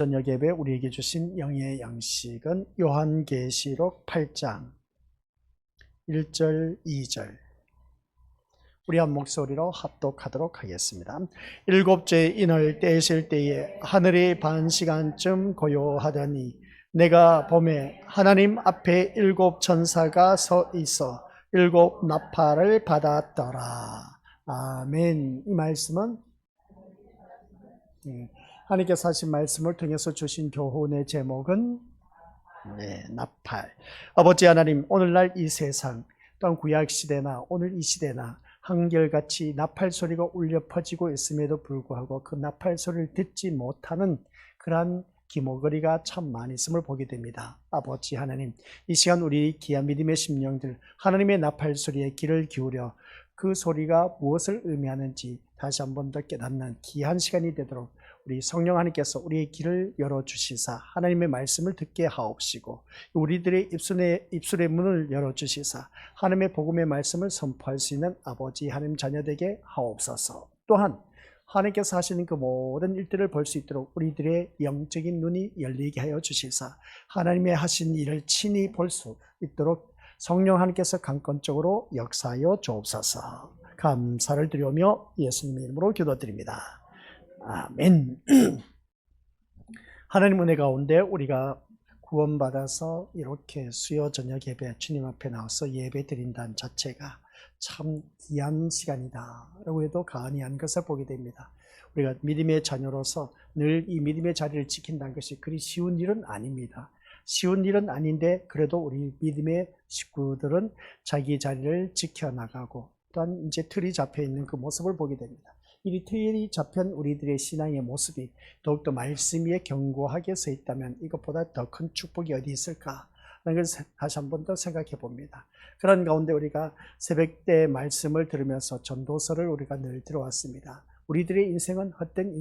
저녁 예배 우리에게 주신 영의 양식은 요한계시록 8장 1절 2절 우리 한 목소리로 합독하도록 하겠습니다. 일곱째 인을 떼실 때에 하늘이 반 시간쯤 고요하더니 내가 보매 하나님 앞에 일곱 천사가 서 있어 일곱 나팔을 받았더라. 아멘. 이 말씀은 하나님께서 하신 말씀을 통해서 주신 교훈의 제목은 나팔. 아버지 하나님, 오늘날 이 세상 또한 구약시대나 오늘 이 시대나 한결같이 나팔 소리가 울려 퍼지고 있음에도 불구하고 그 나팔 소리를 듣지 못하는 그러한 기모거리가 참 많이 있음을 보게 됩니다. 아버지 하나님, 이 시간 우리 귀한 믿음의 심령들 하나님의 나팔 소리에 귀를 기울여 그 소리가 무엇을 의미하는지 다시 한 번 더 깨닫는 귀한 시간이 되도록 우리 성령 하나님께서 우리의 귀를 열어주시사 하나님의 말씀을 듣게 하옵시고 우리들의 입술의 문을 열어주시사 하나님의 복음의 말씀을 선포할 수 있는 아버지 하나님 자녀되게 하옵소서. 또한 하나님께서 하시는 그 모든 일들을 볼 수 있도록 우리들의 영적인 눈이 열리게 하여 주시사 하나님의 하신 일을 친히 볼 수 있도록 성령 하나님께서 강권적으로 역사하여 주옵소서. 감사를 드리며 예수님의 이름으로 기도드립니다. 아멘. 하나님 은혜 가운데 우리가 구원받아서 이렇게 수요 저녁 예배 주님 앞에 나와서 예배 드린다는 자체가 참 귀한 시간이다 라고 해도 과언이 것을 보게 됩니다. 우리가 믿음의 자녀로서 늘 이 믿음의 자리를 지킨다는 것이 그리 쉬운 일은 아닙니다. 쉬운 일은 아닌데 그래도 우리 믿음의 식구들은 자기 자리를 지켜나가고 또한 이제 틀이 잡혀 있는 그 모습을 보게 됩니다. 이 틀이 잡힌 우리들의 신앙의 모습이 더욱더 말씀 위에 견고하게 서 있다면 이것보다 더 큰 축복이 어디 있을까 하는 것을 다시 한 번 더 생각해 봅니다. 그런 가운데 우리가 새벽 때 말씀을 들으면서 전도서를 우리가 늘 들어왔습니다. 우리들의 인생은 헛된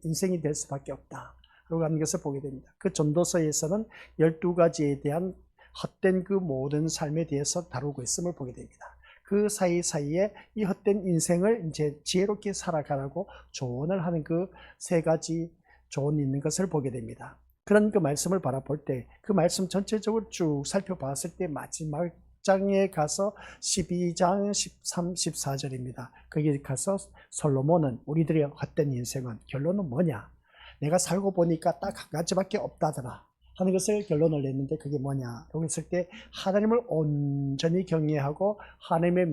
인생이 될 수밖에 없다 라고 하는 것을 보게 됩니다. 그 전도서에서는 12가지에 대한 헛된 그 모든 삶에 대해서 다루고 있음을 보게 됩니다. 그 사이사이에 이 헛된 인생을 이제 지혜롭게 살아가라고 조언을 하는 그 세 가지 조언이 있는 것을 보게 됩니다. 그런 그 말씀을 바라볼 때 그 말씀 전체적으로 쭉 살펴봤을 때 마지막 장에 가서 12장 13, 14절입니다. 거기에 가서 솔로몬은 우리들의 헛된 인생은 결론은 뭐냐? 내가 살고 보니까 딱 한 가지밖에 없다더라 하는 것을 결론을 냈는데 그게 뭐냐라고 했을 때 하나님을 온전히 경외하고 하나님의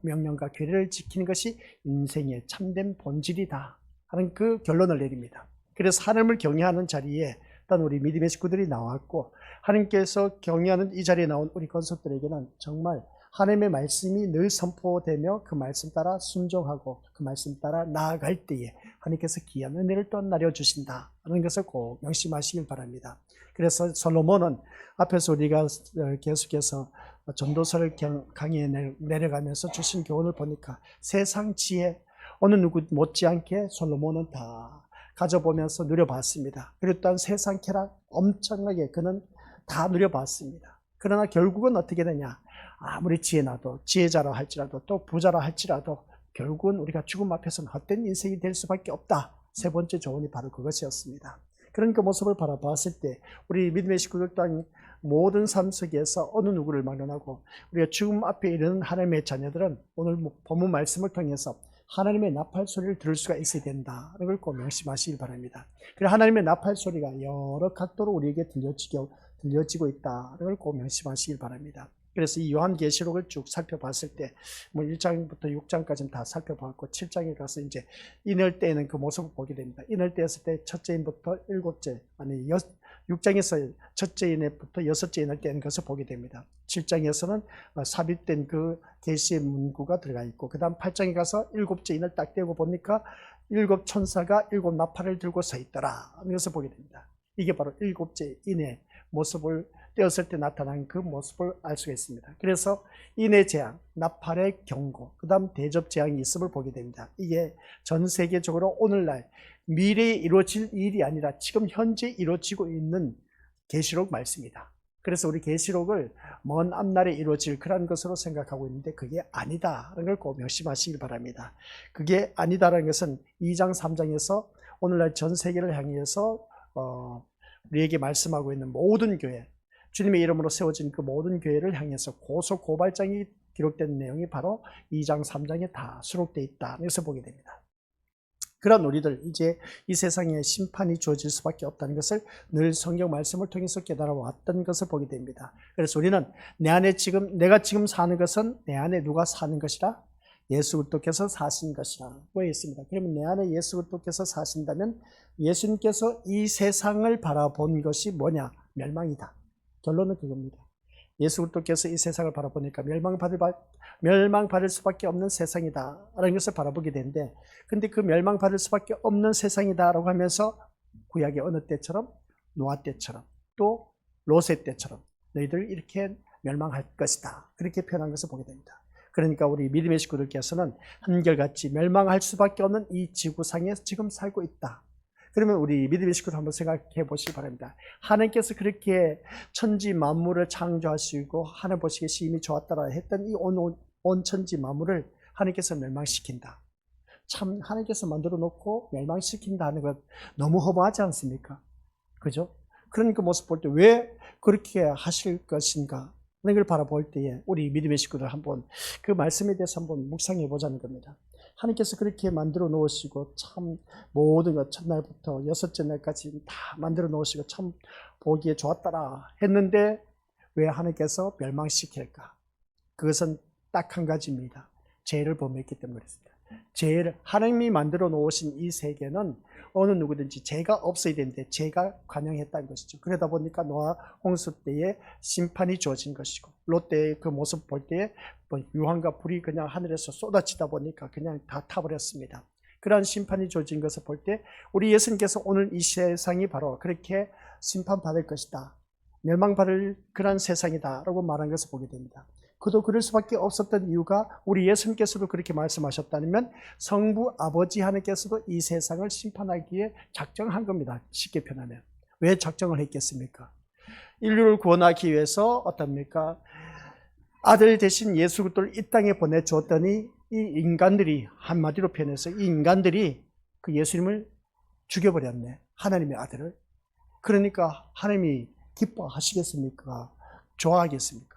명령과 규례를 지키는 것이 인생의 참된 본질이다 하는 그 결론을 내립니다. 그래서 하나님을 경외하는 자리에 일단 우리 믿음의 식구들이 나왔고 하나님께서 경외하는 이 자리에 나온 우리 권속들에게는 정말 하나님의 말씀이 늘 선포되며 그 말씀 따라 순종하고 그 말씀 따라 나아갈 때에 하나님께서 귀한 은혜를 또 내려주신다 하는 것을 꼭 명심하시길 바랍니다. 그래서 솔로몬은 앞에서 우리가 계속해서 전도서를 강의에 내려가면서 주신 교훈을 보니까 세상 지혜 어느 누구 못지않게 솔로몬은 다 가져보면서 누려봤습니다. 그리고 또한 세상 쾌락 엄청나게 그는 다 누려봤습니다. 그러나 결국은 어떻게 되냐? 아무리 지혜자라 할지라도 또 부자라 할지라도 결국은 우리가 죽음 앞에서는 헛된 인생이 될 수밖에 없다. 세 번째 조언이 바로 그것이었습니다. 그런 그 모습을 바라봤을 때 우리 믿음의 식구들 또한 모든 삶 속에서 어느 누구를 막론하고 우리가 죽음 앞에 이르는 하나님의 자녀들은 오늘 본문 말씀을 통해서 하나님의 나팔 소리를 들을 수가 있어야 된다. 이걸 꼭 명심하시길 바랍니다. 그리고 하나님의 나팔 소리가 여러 각도로 우리에게 들려지고 있다. 이걸 꼭 명심하시길 바랍니다. 그래서 이 요한계시록을 쭉 살펴봤을 때, 1장부터 6장까지는 다 살펴봤고, 7장에 가서 이제 인을 떼는 그 모습을 보게 됩니다. 인을 떼었을 때 첫째 인부터 6장에서 첫째 인부터 여섯째 인을 떼는 것을 보게 됩니다. 7장에서는 삽입된 그 계시의 문구가 들어가 있고, 그 다음 8장에 가서 일곱째 인을 딱 떼고 보니까 일곱 천사가 일곱 나팔을 들고 서 있더라 하는 것을 보게 됩니다. 이게 바로 일곱째 인의 모습을 떼었을 때 나타난 그 모습을 알 수가 있습니다. 그래서 인의 재앙, 나팔의 경고, 그 다음 대접 재앙이 있음을 보게 됩니다. 이게 전 세계적으로 오늘날 미래에 이루어질 일이 아니라 지금 현재 이루어지고 있는 계시록 말씀이다. 그래서 우리 계시록을 먼 앞날에 이루어질 그런 것으로 생각하고 있는데 그게 아니다라는 걸 꼭 명심하시길 바랍니다. 그게 아니다라는 것은 2장, 3장에서 오늘날 전 세계를 향해서 우리에게 말씀하고 있는 모든 교회, 주님의 이름으로 세워진 그 모든 교회를 향해서 고소 고발장이 기록된 내용이 바로 2장 3장에 다 수록되어 있다. 여기서 보게 됩니다. 그런 우리들, 이제 이 세상에 심판이 주어질 수밖에 없다는 것을 늘 성경 말씀을 통해서 깨달아 왔던 것을 보게 됩니다. 그래서 우리는 내가 지금 사는 것은 내 안에 누가 사는 것이라? 예수 그리스도께서 사신 것이라고 했습니다. 그러면 내 안에 예수 그리스도께서 사신다면 예수님께서 이 세상을 바라본 것이 뭐냐? 멸망이다. 결론은 그겁니다. 예수 그리스도께서 이 세상을 바라보니까 멸망받을 수밖에 없는 세상이다 라는 것을 바라보게 되는데, 근데 그 멸망받을 수밖에 없는 세상이다 라고 하면서 구약의 어느 때처럼, 노아 때처럼, 또 롯의 때처럼 너희들 이렇게 멸망할 것이다, 그렇게 표현한 것을 보게 됩니다. 그러니까 우리 믿음의 식구들께서는 한결같이 멸망할 수밖에 없는 이 지구상에 지금 살고 있다. 그러면 우리 믿음의 식구들 한번 생각해 보시기 바랍니다. 하나님께서 그렇게 천지 만물을 창조하시고 하늘 보시기에 심히 좋았다라 했던 이 온 천지 만물을 하나님께서 멸망시킨다. 참 하나님께서 만들어 놓고 멸망시킨다 하는 것 너무 허무하지 않습니까? 그죠? 그런 그 모습 볼 때 왜 그렇게 하실 것인가 하는 걸 바라볼 때에 우리 믿음의 식구들 한번 그 말씀에 대해서 한번 묵상해 보자는 겁니다. 하나님께서 그렇게 만들어 놓으시고 참 모든 것 첫날부터 여섯째 날까지 다 만들어 놓으시고 참 보기에 좋았더라 했는데 왜 하나님께서 멸망시킬까? 그것은 딱 한 가지입니다. 죄를 범했기 때문이었습니다. 죄를, 하나님이 만들어 놓으신 이 세계는 어느 누구든지 죄가 없어야 되는데 죄가 관영했다는 것이죠. 그러다 보니까 노아 홍수 때에 심판이 주어진 것이고, 롯 때의 그 모습 볼 때에 유황과 불이 그냥 하늘에서 쏟아지다 보니까 그냥 다 타버렸습니다. 그러한 심판이 주어진 것을 볼 때 우리 예수님께서 오늘 이 세상이 바로 그렇게 심판받을 것이다, 멸망받을 그런 세상이다 라고 말한 것을 보게 됩니다. 그도 그럴 수밖에 없었던 이유가 우리 예수님께서도 그렇게 말씀하셨다면 성부 아버지 하나님께서도 이 세상을 심판하기에 작정한 겁니다. 쉽게 표현하면. 왜 작정을 했겠습니까? 인류를 구원하기 위해서 어떻습니까? 아들 대신 예수 그리스도를 이 땅에 보내주었더니 이 인간들이, 한마디로 표현해서 이 인간들이 그 예수님을 죽여버렸네. 하나님의 아들을. 그러니까 하나님이 기뻐하시겠습니까? 좋아하겠습니까?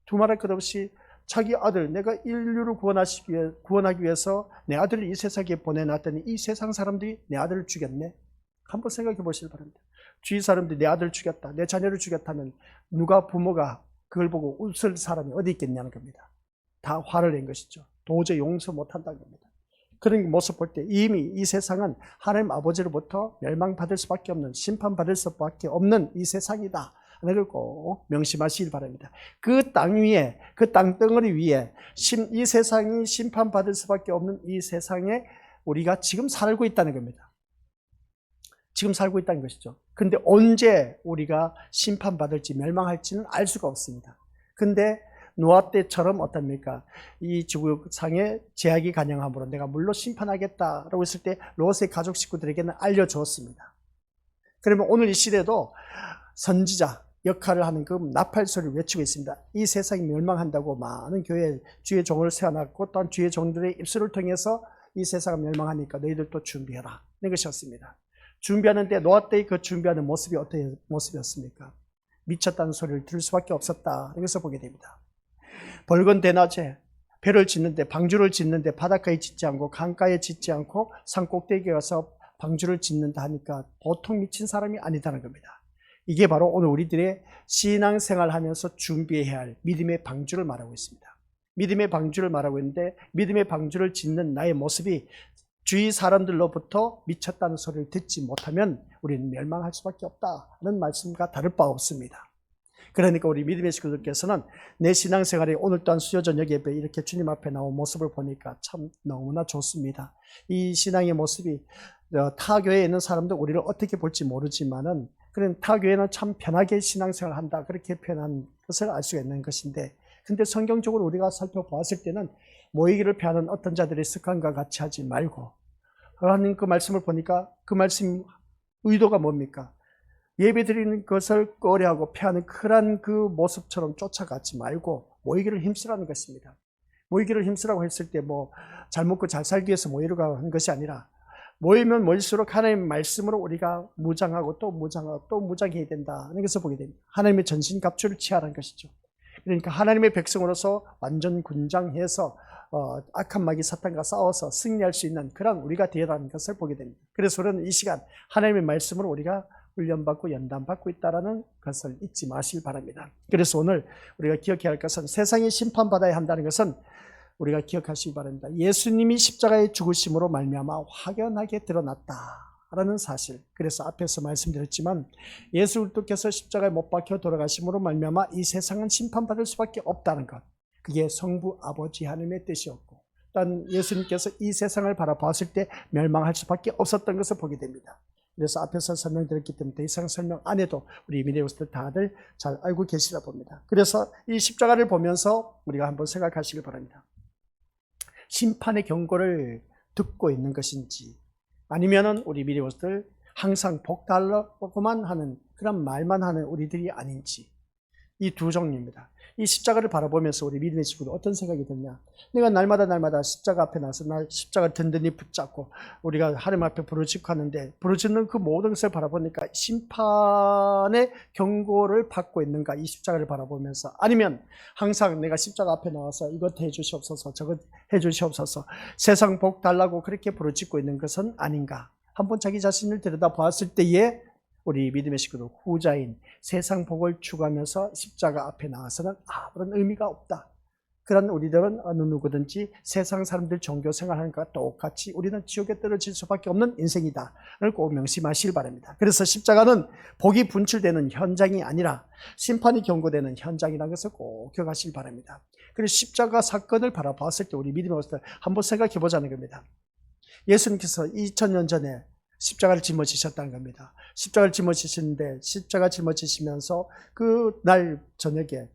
두말할 것 없이 자기 아들, 내가 인류를 구원하기 위해서 내 아들을 이 세상에 보내놨더니 이 세상 사람들이 내 아들을 죽였네. 한번 생각해 보시기 바랍니다. 주위 사람들이 내 아들을 죽였다, 내 자녀를 죽였다면 누가, 부모가 그걸 보고 웃을 사람이 어디 있겠냐는 겁니다. 다 화를 낸 것이죠. 도저히 용서 못한다는 겁니다. 그런 모습 볼 때 이미 이 세상은 하나님 아버지로부터 멸망받을 수밖에 없는, 심판받을 수밖에 없는 이 세상이다. 하나를 꼭 명심하시길 바랍니다. 그 땅 위에, 그 땅덩어리 위에 이 세상이 심판받을 수밖에 없는 이 세상에 우리가 지금 살고 있다는 겁니다. 지금 살고 있다는 것이죠. 근데 언제 우리가 심판받을지 멸망할지는 알 수가 없습니다. 근데 노아 때처럼 어떻습니까? 이 지구상에 제약이 간영함으로 내가 물로 심판하겠다라고 했을 때 롯의 가족 식구들에게는 알려주었습니다. 그러면 오늘 이 시대도 선지자 역할을 하는 그 나팔 소리를 외치고 있습니다. 이 세상이 멸망한다고 많은 교회 주의 종을 세워놨고, 또한 주의 종들의 입술을 통해서 이 세상은 멸망하니까 너희들도 준비해라, 이런 것이었습니다. 준비하는데 노아 때의 그 준비하는 모습이 어떤 모습이었습니까? 미쳤다는 소리를 들을 수밖에 없었다, 여기서 보게 됩니다. 벌건 대낮에 배를 짓는데, 방주를 짓는데 바닷가에 짓지 않고 강가에 짓지 않고 산 꼭대기에 가서 방주를 짓는다 하니까 보통 미친 사람이 아니다는 겁니다. 이게 바로 오늘 우리들의 신앙생활 하면서 준비해야 할 믿음의 방주를 말하고 있습니다. 믿음의 방주를 말하고 있는데, 믿음의 방주를 짓는 나의 모습이 주위 사람들로부터 미쳤다는 소리를 듣지 못하면 우리는 멸망할 수밖에 없다는 말씀과 다를 바 없습니다. 그러니까 우리 믿음의 식구들께서는 내 신앙생활에 오늘 또한 수요 저녁 예배 이렇게 주님 앞에 나온 모습을 보니까 참 너무나 좋습니다. 이 신앙의 모습이 타 교회에 있는 사람도 우리를 어떻게 볼지 모르지만은, 그런 타 교회는 참 편하게 신앙생활을 한다, 그렇게 표현한 것을 알 수가 있는 것인데, 근데 성경적으로 우리가 살펴보았을 때는 모이기를 피하는 어떤 자들의 습관과 같이 하지 말고 하는 그 말씀을 보니까 그 말씀 의도가 뭡니까? 예배 드리는 것을 꺼려하고 피하는 그런 그 모습처럼 쫓아가지 말고 모이기를 힘쓰라는 것입니다. 모이기를 힘쓰라고 했을 때 뭐 잘 먹고 잘 살기 위해서 모이려고 하는 것이 아니라 모이면 모일수록 하나님의 말씀으로 우리가 무장하고 또 무장하고 또 무장해야 된다는 것을 보게 됩니다. 하나님의 전신갑주를 취하라는 것이죠. 그러니까 하나님의 백성으로서 완전 군장해서 악한 마귀 사탄과 싸워서 승리할 수 있는 그런 우리가 되어라는 것을 보게 됩니다. 그래서 우리는 이 시간 하나님의 말씀으로 우리가 훈련받고 연단받고 있다는 것을 잊지 마시기 바랍니다. 그래서 오늘 우리가 기억해야 할 것은 세상이 심판받아야 한다는 것은 우리가 기억하시기 바랍니다. 예수님이 십자가의 죽으심으로 말미암아 확연하게 드러났다라는 사실. 그래서 앞에서 말씀드렸지만 예수 그리스도께서 십자가에 못 박혀 돌아가심으로 말미암아 이 세상은 심판받을 수밖에 없다는 것. 그게 성부 아버지 하나님의 뜻이었고 또한 예수님께서 이 세상을 바라보았을 때 멸망할 수밖에 없었던 것을 보게 됩니다. 그래서 앞에서 설명드렸기 때문에 더 이상 설명 안 해도 우리 미래우스들 다들 잘 알고 계시다 봅니다. 그래서 이 십자가를 보면서 우리가 한번 생각하시길 바랍니다. 심판의 경고를 듣고 있는 것인지 아니면은 우리 미래우스들 항상 복 달라고만 하는 그런 말만 하는 우리들이 아닌지, 이 두 종류입니다. 이 십자가를 바라보면서 우리 믿음의 친구들 어떤 생각이 드냐? 내가 날마다 십자가 앞에 나서 날 십자가를 든든히 붙잡고 우리가 하나님 앞에 부르짖고 하는데 부르짖는 그 모든 것을 바라보니까 심판의 경고를 받고 있는가? 이 십자가를 바라보면서, 아니면 항상 내가 십자가 앞에 나와서 이것 해 주시옵소서 저것 해 주시옵소서 세상 복 달라고 그렇게 부르짖고 있는 것은 아닌가? 한번 자기 자신을 들여다보았을 때에 우리 믿음의 식구들 후자인 세상 복을 추구하면서 십자가 앞에 나와서는 아무런 의미가 없다. 그런 우리들은 어느 누구든지 세상 사람들 종교 생활하는 것과 똑같이 우리는 지옥에 떨어질 수밖에 없는 인생이다. 를 꼭 명심하시길 바랍니다. 그래서 십자가는 복이 분출되는 현장이 아니라 심판이 경고되는 현장이라는 것을 꼭 기억하시길 바랍니다. 그래서 십자가 사건을 바라봤을 때 우리 믿음의 것을 한번 생각해 보자는 겁니다. 예수님께서 2000년 전에 십자가를 짊어지셨다는 겁니다. 십자가를 짊어지시는데 십자가 짊어지시면서 그 날 저녁에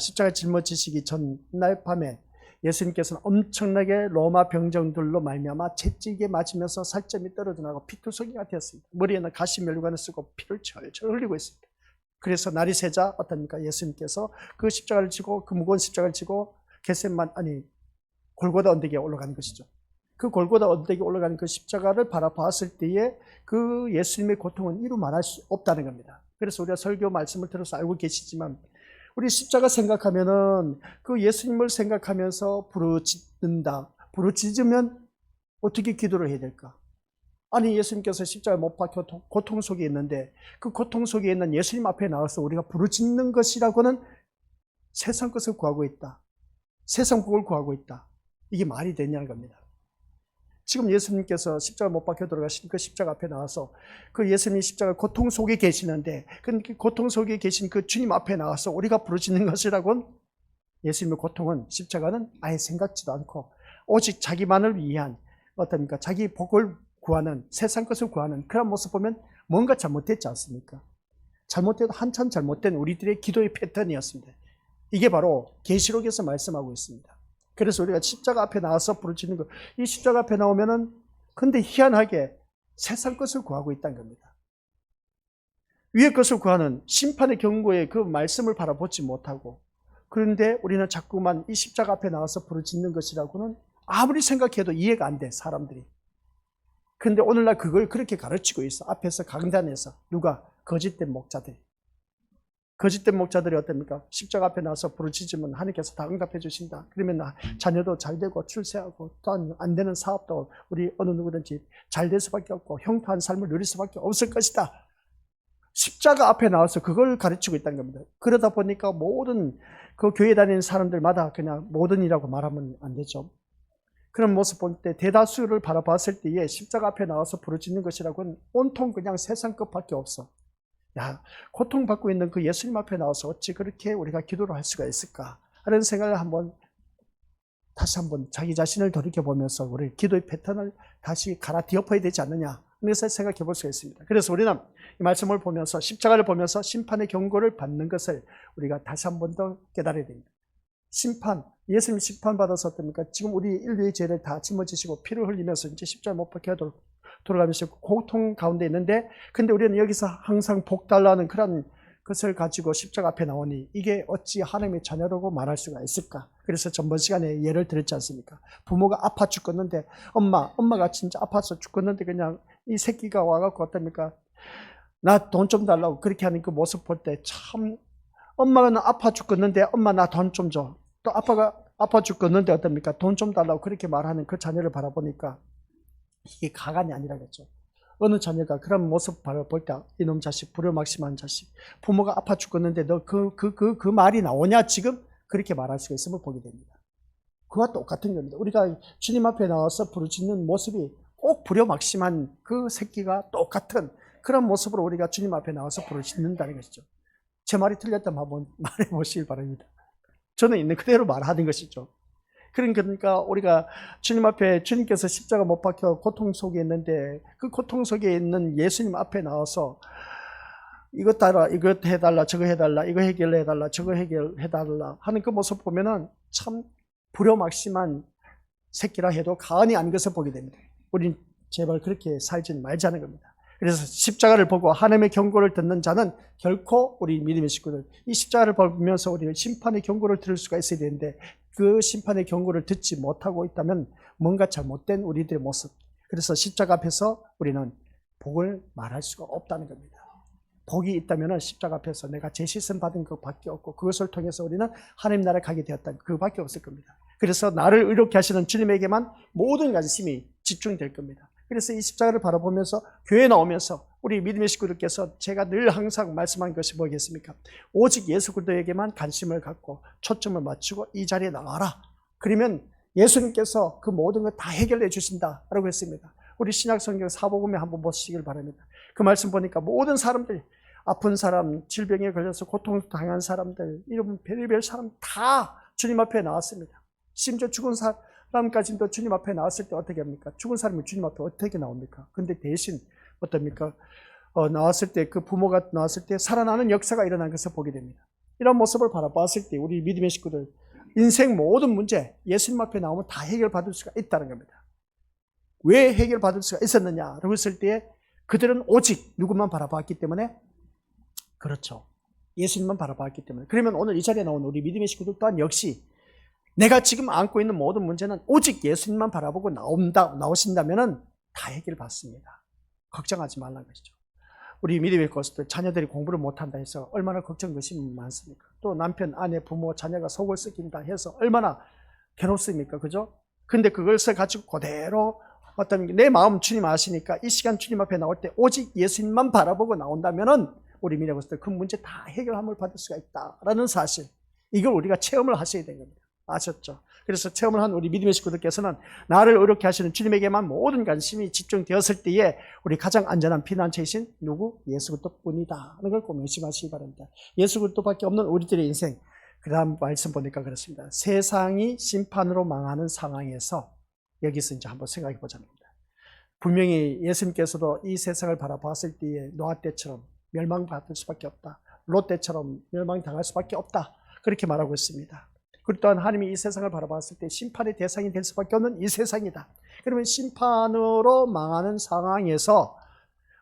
십자가 짊어지시기 전날 밤에 예수님께서는 엄청나게 로마 병정들로 말미암아 채찍에 맞으면서 살점이 떨어져 나고 피투성이가 되었습니다. 머리에는 가시 멸관을 쓰고 피를 철철 흘리고 있습니다. 그래서 날이 새자 어떻습니까? 예수님께서 그 십자가를 지고 그 무거운 십자가를 지고 골고다 언덕에 올라가는 것이죠. 그 골고다 언덕에 올라가는 그 십자가를 바라봤을 때에 그 예수님의 고통은 이루 말할 수 없다는 겁니다. 그래서 우리가 설교 말씀을 들어서 알고 계시지만 우리 십자가 생각하면은 그 예수님을 생각하면서 부르짖는다. 부르짖으면 어떻게 기도를 해야 될까? 아니 예수님께서 십자가에 못 박혀 고통 속에 있는데 그 고통 속에 있는 예수님 앞에 나와서 우리가 부르짖는 것이라고는 세상 것을 구하고 있다. 세상 복을 구하고 있다. 이게 말이 되냐는 겁니다. 지금 예수님께서 십자가 못 박혀 돌아가신 그 십자가 앞에 나와서 그 예수님이 십자가 고통 속에 계시는데 그 고통 속에 계신 그 주님 앞에 나와서 우리가 부르짖는 것이라고는 예수님의 고통은 십자가는 아예 생각지도 않고 오직 자기만을 위한 어떻습니까? 자기 복을 구하는 세상 것을 구하는 그런 모습 보면 뭔가 잘못됐지 않습니까? 잘못돼도 한참 잘못된 우리들의 기도의 패턴이었습니다. 이게 바로 계시록에서 말씀하고 있습니다. 그래서 우리가 십자가 앞에 나와서 부르짖는 것, 이 십자가 앞에 나오면은 근데 희한하게 세상 것을 구하고 있다는 겁니다. 위의 것을 구하는 심판의 경고에 그 말씀을 바라보지 못하고, 그런데 우리는 자꾸만 이 십자가 앞에 나와서 부르짖는 것이라고는 아무리 생각해도 이해가 안 돼, 사람들이. 그런데 오늘날 그걸 그렇게 가르치고 있어. 앞에서 강단에서 누가? 거짓된 목자들이. 거짓된 목자들이 어떻습니까? 십자가 앞에 나와서 부르짖으면 하나님께서 다 응답해 주신다. 그러면 자녀도 잘 되고 출세하고 또 안 되는 사업도 우리 어느 누구든지 잘 될 수밖에 없고 형통한 삶을 누릴 수밖에 없을 것이다. 십자가 앞에 나와서 그걸 가르치고 있다는 겁니다. 그러다 보니까 모든 그 교회 다니는 사람들마다 그냥 모든이라고 말하면 안 되죠. 그런 모습 볼 때 대다수를 바라봤을 때에 십자가 앞에 나와서 부르짖는 것이라고는 온통 그냥 세상 것밖에 없어. 야, 고통받고 있는 그 예수님 앞에 나와서 어찌 그렇게 우리가 기도를 할 수가 있을까? 하는 생각을 다시 한번 자기 자신을 돌이켜보면서 우리 기도의 패턴을 다시 갈아엎어야 되지 않느냐? 그래서 생각해 볼 수가 있습니다. 그래서 우리는 이 말씀을 보면서 십자가를 보면서 심판의 경고를 받는 것을 우리가 다시 한번 더 깨달아야 됩니다. 심판, 예수님이 심판받아서 어떻습니까? 지금 우리 인류의 죄를 다 짊어지시고 피를 흘리면서 이제 십자가 못 박혀 돌아가면서 고통 가운데 있는데, 근데 우리는 여기서 항상 복 달라는 그런 것을 가지고 십자가 앞에 나오니 이게 어찌 하나님의 자녀라고 말할 수가 있을까? 그래서 전번 시간에 예를 들었지 않습니까? 부모가 아파 죽겠는데 엄마가 진짜 아파서 죽겠는데 그냥 이 새끼가 와갖고 어떻습니까? 나 돈 좀 달라고 그렇게 하는 그 모습 볼 때 참, 엄마는 아파 죽겠는데 엄마 나 돈 좀 줘. 또 아빠가 아파 죽겠는데 어떻습니까? 돈 좀 달라고 그렇게 말하는 그 자녀를 바라보니까 이게 가관이 아니라겠죠. 어느 자녀가 그런 모습 볼 때 이놈 자식, 불효막심한 자식, 부모가 아파 죽겠는데 너 그 말이 나오냐 지금? 그렇게 말할 수가 있음을 보게 됩니다. 그와 똑같은 겁니다. 우리가 주님 앞에 나와서 부르짖는 모습이 꼭 불효막심한 그 새끼가 똑같은 그런 모습으로 우리가 주님 앞에 나와서 부르짖는다는 것이죠. 제 말이 틀렸다면 한번 말해 보시길 바랍니다. 저는 있는 그대로 말하는 것이죠. 그러니까 우리가 주님 앞에 주님께서 십자가 못 박혀 고통 속에 있는데 그 고통 속에 있는 예수님 앞에 나와서 이것 따라, 이것 해달라, 저거 해달라, 이거 해결해달라, 저거 해결해달라 하는 그 모습 보면은 참 불효막심한 새끼라 해도 가언이 아닌 것을 보게 됩니다. 우린 제발 그렇게 살지는 말자는 겁니다. 그래서 십자가를 보고 하나님의 경고를 듣는 자는 결코 우리 믿음의 식구들, 이 십자가를 보면서 우리는 심판의 경고를 들을 수가 있어야 되는데 그 심판의 경고를 듣지 못하고 있다면 뭔가 잘못된 우리들의 모습. 그래서 십자가 앞에서 우리는 복을 말할 수가 없다는 겁니다. 복이 있다면 십자가 앞에서 내가 제시선 받은 것밖에 없고 그것을 통해서 우리는 하나님 나라에 가게 되었다는 그밖에 없을 겁니다. 그래서 나를 의롭게 하시는 주님에게만 모든 관심이 집중될 겁니다. 그래서 이 십자가를 바라보면서 교회에 나오면서 우리 믿음의 식구들께서 제가 늘 항상 말씀한 것이 뭐겠습니까? 오직 예수 그리스도에게만 관심을 갖고 초점을 맞추고 이 자리에 나와라. 그러면 예수님께서 그 모든 걸 다 해결해 주신다라고 했습니다. 우리 신약성경 사복음에 한번 보시길 바랍니다. 그 말씀 보니까 모든 사람들, 아픈 사람, 질병에 걸려서 고통당한 사람들, 이런 별의별 사람 다 주님 앞에 나왔습니다. 심지어 죽은 사람까지도 주님 앞에 나왔을 때 어떻게 합니까? 죽은 사람이 주님 앞에 어떻게 나옵니까? 근데 대신 어떻습니까? 나왔을 때 그 부모가 나왔을 때 살아나는 역사가 일어난 것을 보게 됩니다. 이런 모습을 바라봤을 때 우리 믿음의 식구들 인생 모든 문제 예수님 앞에 나오면 다 해결받을 수가 있다는 겁니다. 왜 해결받을 수가 있었느냐라고 했을 때 그들은 오직 누구만 바라봤기 때문에 그렇죠. 예수님만 바라봤기 때문에. 그러면 오늘 이 자리에 나온 우리 믿음의 식구들 또한 역시 내가 지금 안고 있는 모든 문제는 오직 예수님만 바라보고 나오신다면 다 해결받습니다. 걱정하지 말라는 것이죠. 우리 믿음의 것들 자녀들이 공부를 못한다 해서 얼마나 걱정 의심이 많습니까? 또 남편, 아내, 부모, 자녀가 속을 썩긴다 해서 얼마나 괴롭습니까? 그죠? 근데 그것을 가지고 그대로 어떤 내 마음 주님 아시니까 이 시간 주님 앞에 나올 때 오직 예수님만 바라보고 나온다면은 우리 믿음의 것들 그 문제 다 해결함을 받을 수가 있다라는 사실, 이걸 우리가 체험을 하셔야 되는 겁니다. 아셨죠? 그래서 체험을 한 우리 믿음의 식구들께서는 나를 의롭게 하시는 주님에게만 모든 관심이 집중되었을 때에 우리 가장 안전한 피난처이신 누구? 예수 그리스도뿐이다 하는 걸 꼭 명심하시기 바랍니다. 예수 그리스도밖에 없는 우리들의 인생. 그 다음 말씀 보니까 그렇습니다. 세상이 심판으로 망하는 상황에서 여기서 이제 한번 생각해 보자는 겁니다. 분명히 예수님께서도 이 세상을 바라봤을 때에 노아 때처럼 멸망받을 수밖에 없다. 롯 때처럼 멸망당할 수밖에 없다. 그렇게 말하고 있습니다. 그리고 또한 하나님이 이 세상을 바라봤을 때 심판의 대상이 될 수밖에 없는 이 세상이다. 그러면 심판으로 망하는 상황에서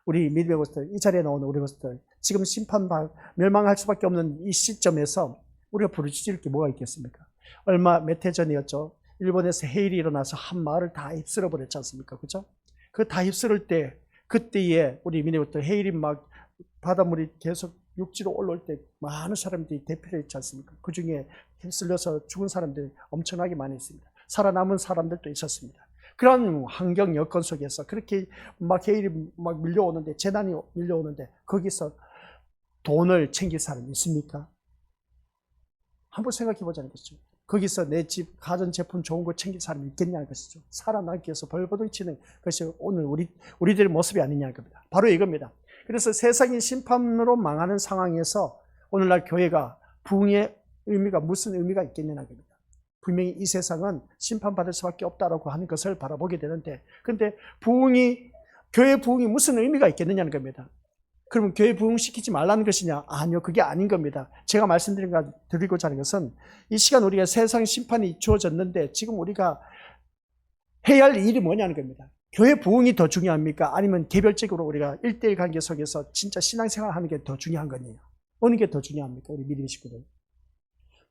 우리 믿음의 것들, 이 자리에 나오는 우리 것들, 지금 멸망할 수밖에 없는 이 시점에서 우리가 부르짖을 게 뭐가 있겠습니까? 몇 해 전이었죠. 일본에서 해일이 일어나서 한 마을을 다 휩쓸어 버렸지 않습니까? 그죠? 그 다 휩쓸을 때, 그때에 우리 믿음의 것들, 해일이 막 바닷물이 계속 육지로 올라올 때 많은 사람들이 대피를 했지 않습니까? 그 중에 휩쓸려서 죽은 사람들이 엄청나게 많이 있습니다. 살아남은 사람들도 있었습니다. 그런 환경 여건 속에서 그렇게 막 해일이 막 밀려오는데, 재난이 밀려오는데 거기서 돈을 챙길 사람이 있습니까? 한번 생각해 보자는 것이죠. 거기서 내 집 가전제품 좋은 거 챙길 사람이 있겠냐는 것이죠. 살아남기 위해서 벌벌 치는 것이 오늘 우리들의 모습이 아니냐는 겁니다. 바로 이겁니다. 그래서 세상이 심판으로 망하는 상황에서 오늘날 교회가 부흥의 의미가 무슨 의미가 있겠냐는 겁니다. 분명히 이 세상은 심판받을 수밖에 없다라고 하는 것을 바라보게 되는데, 근데 교회 부흥이 무슨 의미가 있겠느냐는 겁니다. 그러면 교회 부흥시키지 말라는 것이냐? 아니요, 그게 아닌 겁니다. 제가 드리고자 하는 것은 이 시간 우리가 세상 심판이 주어졌는데 지금 우리가 해야 할 일이 뭐냐는 겁니다. 교회 부흥이 더 중요합니까? 아니면 개별적으로 우리가 1대1 관계 속에서 진짜 신앙생활 하는 게 더 중요한 거냐? 어느 게 더 중요합니까? 우리 믿음의 식구들.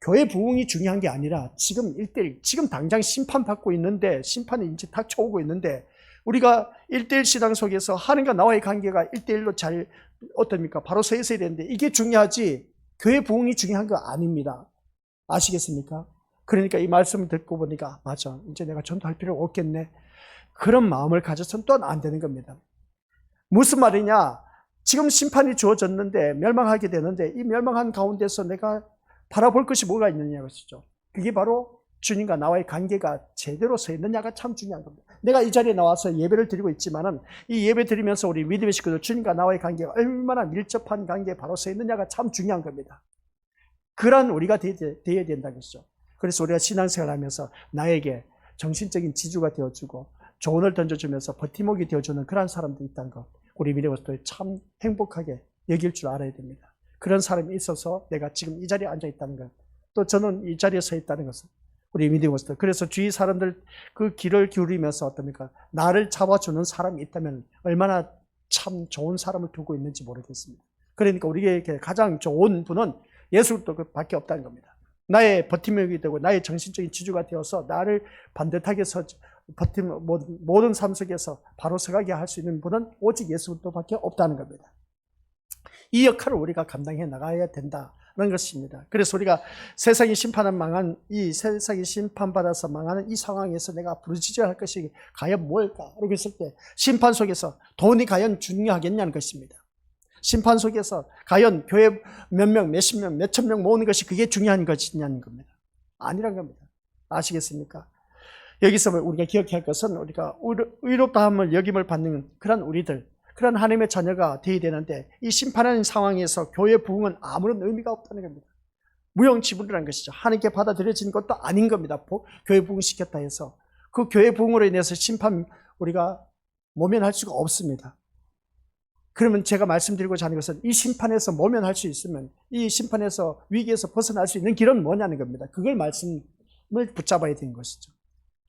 교회 부흥이 중요한 게 아니라 지금 1대1, 지금 당장 심판받고 있는데, 심판이 이제 닥쳐오고 있는데, 우리가 1대1 신앙 속에서 하나님과 나와의 관계가 1대1로 잘, 어떻습니까? 바로 서 있어야 되는데, 이게 중요하지, 교회 부흥이 중요한 거 아닙니다. 아시겠습니까? 그러니까 이 말씀을 듣고 보니까, 맞아, 이제 내가 전도할 필요가 없겠네. 그런 마음을 가져서는 또한 안 되는 겁니다. 무슨 말이냐? 지금 심판이 주어졌는데, 멸망하게 되는데, 이 멸망한 가운데서 내가 바라볼 것이 뭐가 있느냐, 것이죠. 그게 바로 주님과 나와의 관계가 제대로 서 있느냐가 참 중요한 겁니다. 내가 이 자리에 나와서 예배를 드리고 있지만은, 이 예배 드리면서 우리 믿음의 식구들, 주님과 나와의 관계가 얼마나 밀접한 관계에 바로 서 있느냐가 참 중요한 겁니다. 그런 우리가 되어야 된다는 것이죠. 그래서 우리가 신앙생활 하면서 나에게 정신적인 지주가 되어주고, 조언을 던져주면서 버팀목이 되어주는 그런 사람들이 있다는 것, 우리 믿음의 식구들 참 행복하게 여길 줄 알아야 됩니다. 그런 사람이 있어서 내가 지금 이 자리에 앉아 있다는 것, 또 저는 이 자리에 서 있다는 것은 우리 믿음의 식구들, 그래서 주위 사람들 그 귀를 기울이면서 어떻습니까? 나를 잡아주는 사람이 있다면 얼마나 참 좋은 사람을 두고 있는지 모르겠습니다. 그러니까 우리에게 가장 좋은 분은 예수 그리스도밖에 없다는 겁니다. 나의 버팀목이 되고 나의 정신적인 지주가 되어서 나를 반듯하게 모든 삶 속에서 바로 서가게 할 수 있는 분은 오직 예수 그리스도밖에 없다는 겁니다. 이 역할을 우리가 감당해 나가야 된다는 것입니다. 그래서 우리가 세상이 심판받아서 망하는 이 상황에서 내가 부르짖어야 할 것이 과연 뭘까? 그러고 있을 때 심판 속에서 돈이 과연 중요하겠냐는 것입니다. 심판 속에서 과연 교회 몇 명, 몇십 명, 몇천 명 모으는 것이 그게 중요한 것이냐는 겁니다. 아니란 겁니다. 아시겠습니까? 여기서 우리가 기억해야 할 것은 우리가 의롭다함을 여김을 받는 그런 우리들, 그런 하나님의 자녀가 되어야 되는데, 이 심판하는 상황에서 교회 부흥은 아무런 의미가 없다는 겁니다. 무용지물이라는 것이죠. 하나님께 받아들여진 것도 아닌 겁니다. 교회 부흥시켰다 해서 그 교회 부흥으로 인해서 심판 우리가 모면할 수가 없습니다. 그러면 제가 말씀드리고자 하는 것은 이 심판에서 모면할 수 있으면, 이 심판에서 위기에서 벗어날 수 있는 길은 뭐냐는 겁니다. 그걸 말씀을 붙잡아야 되는 것이죠.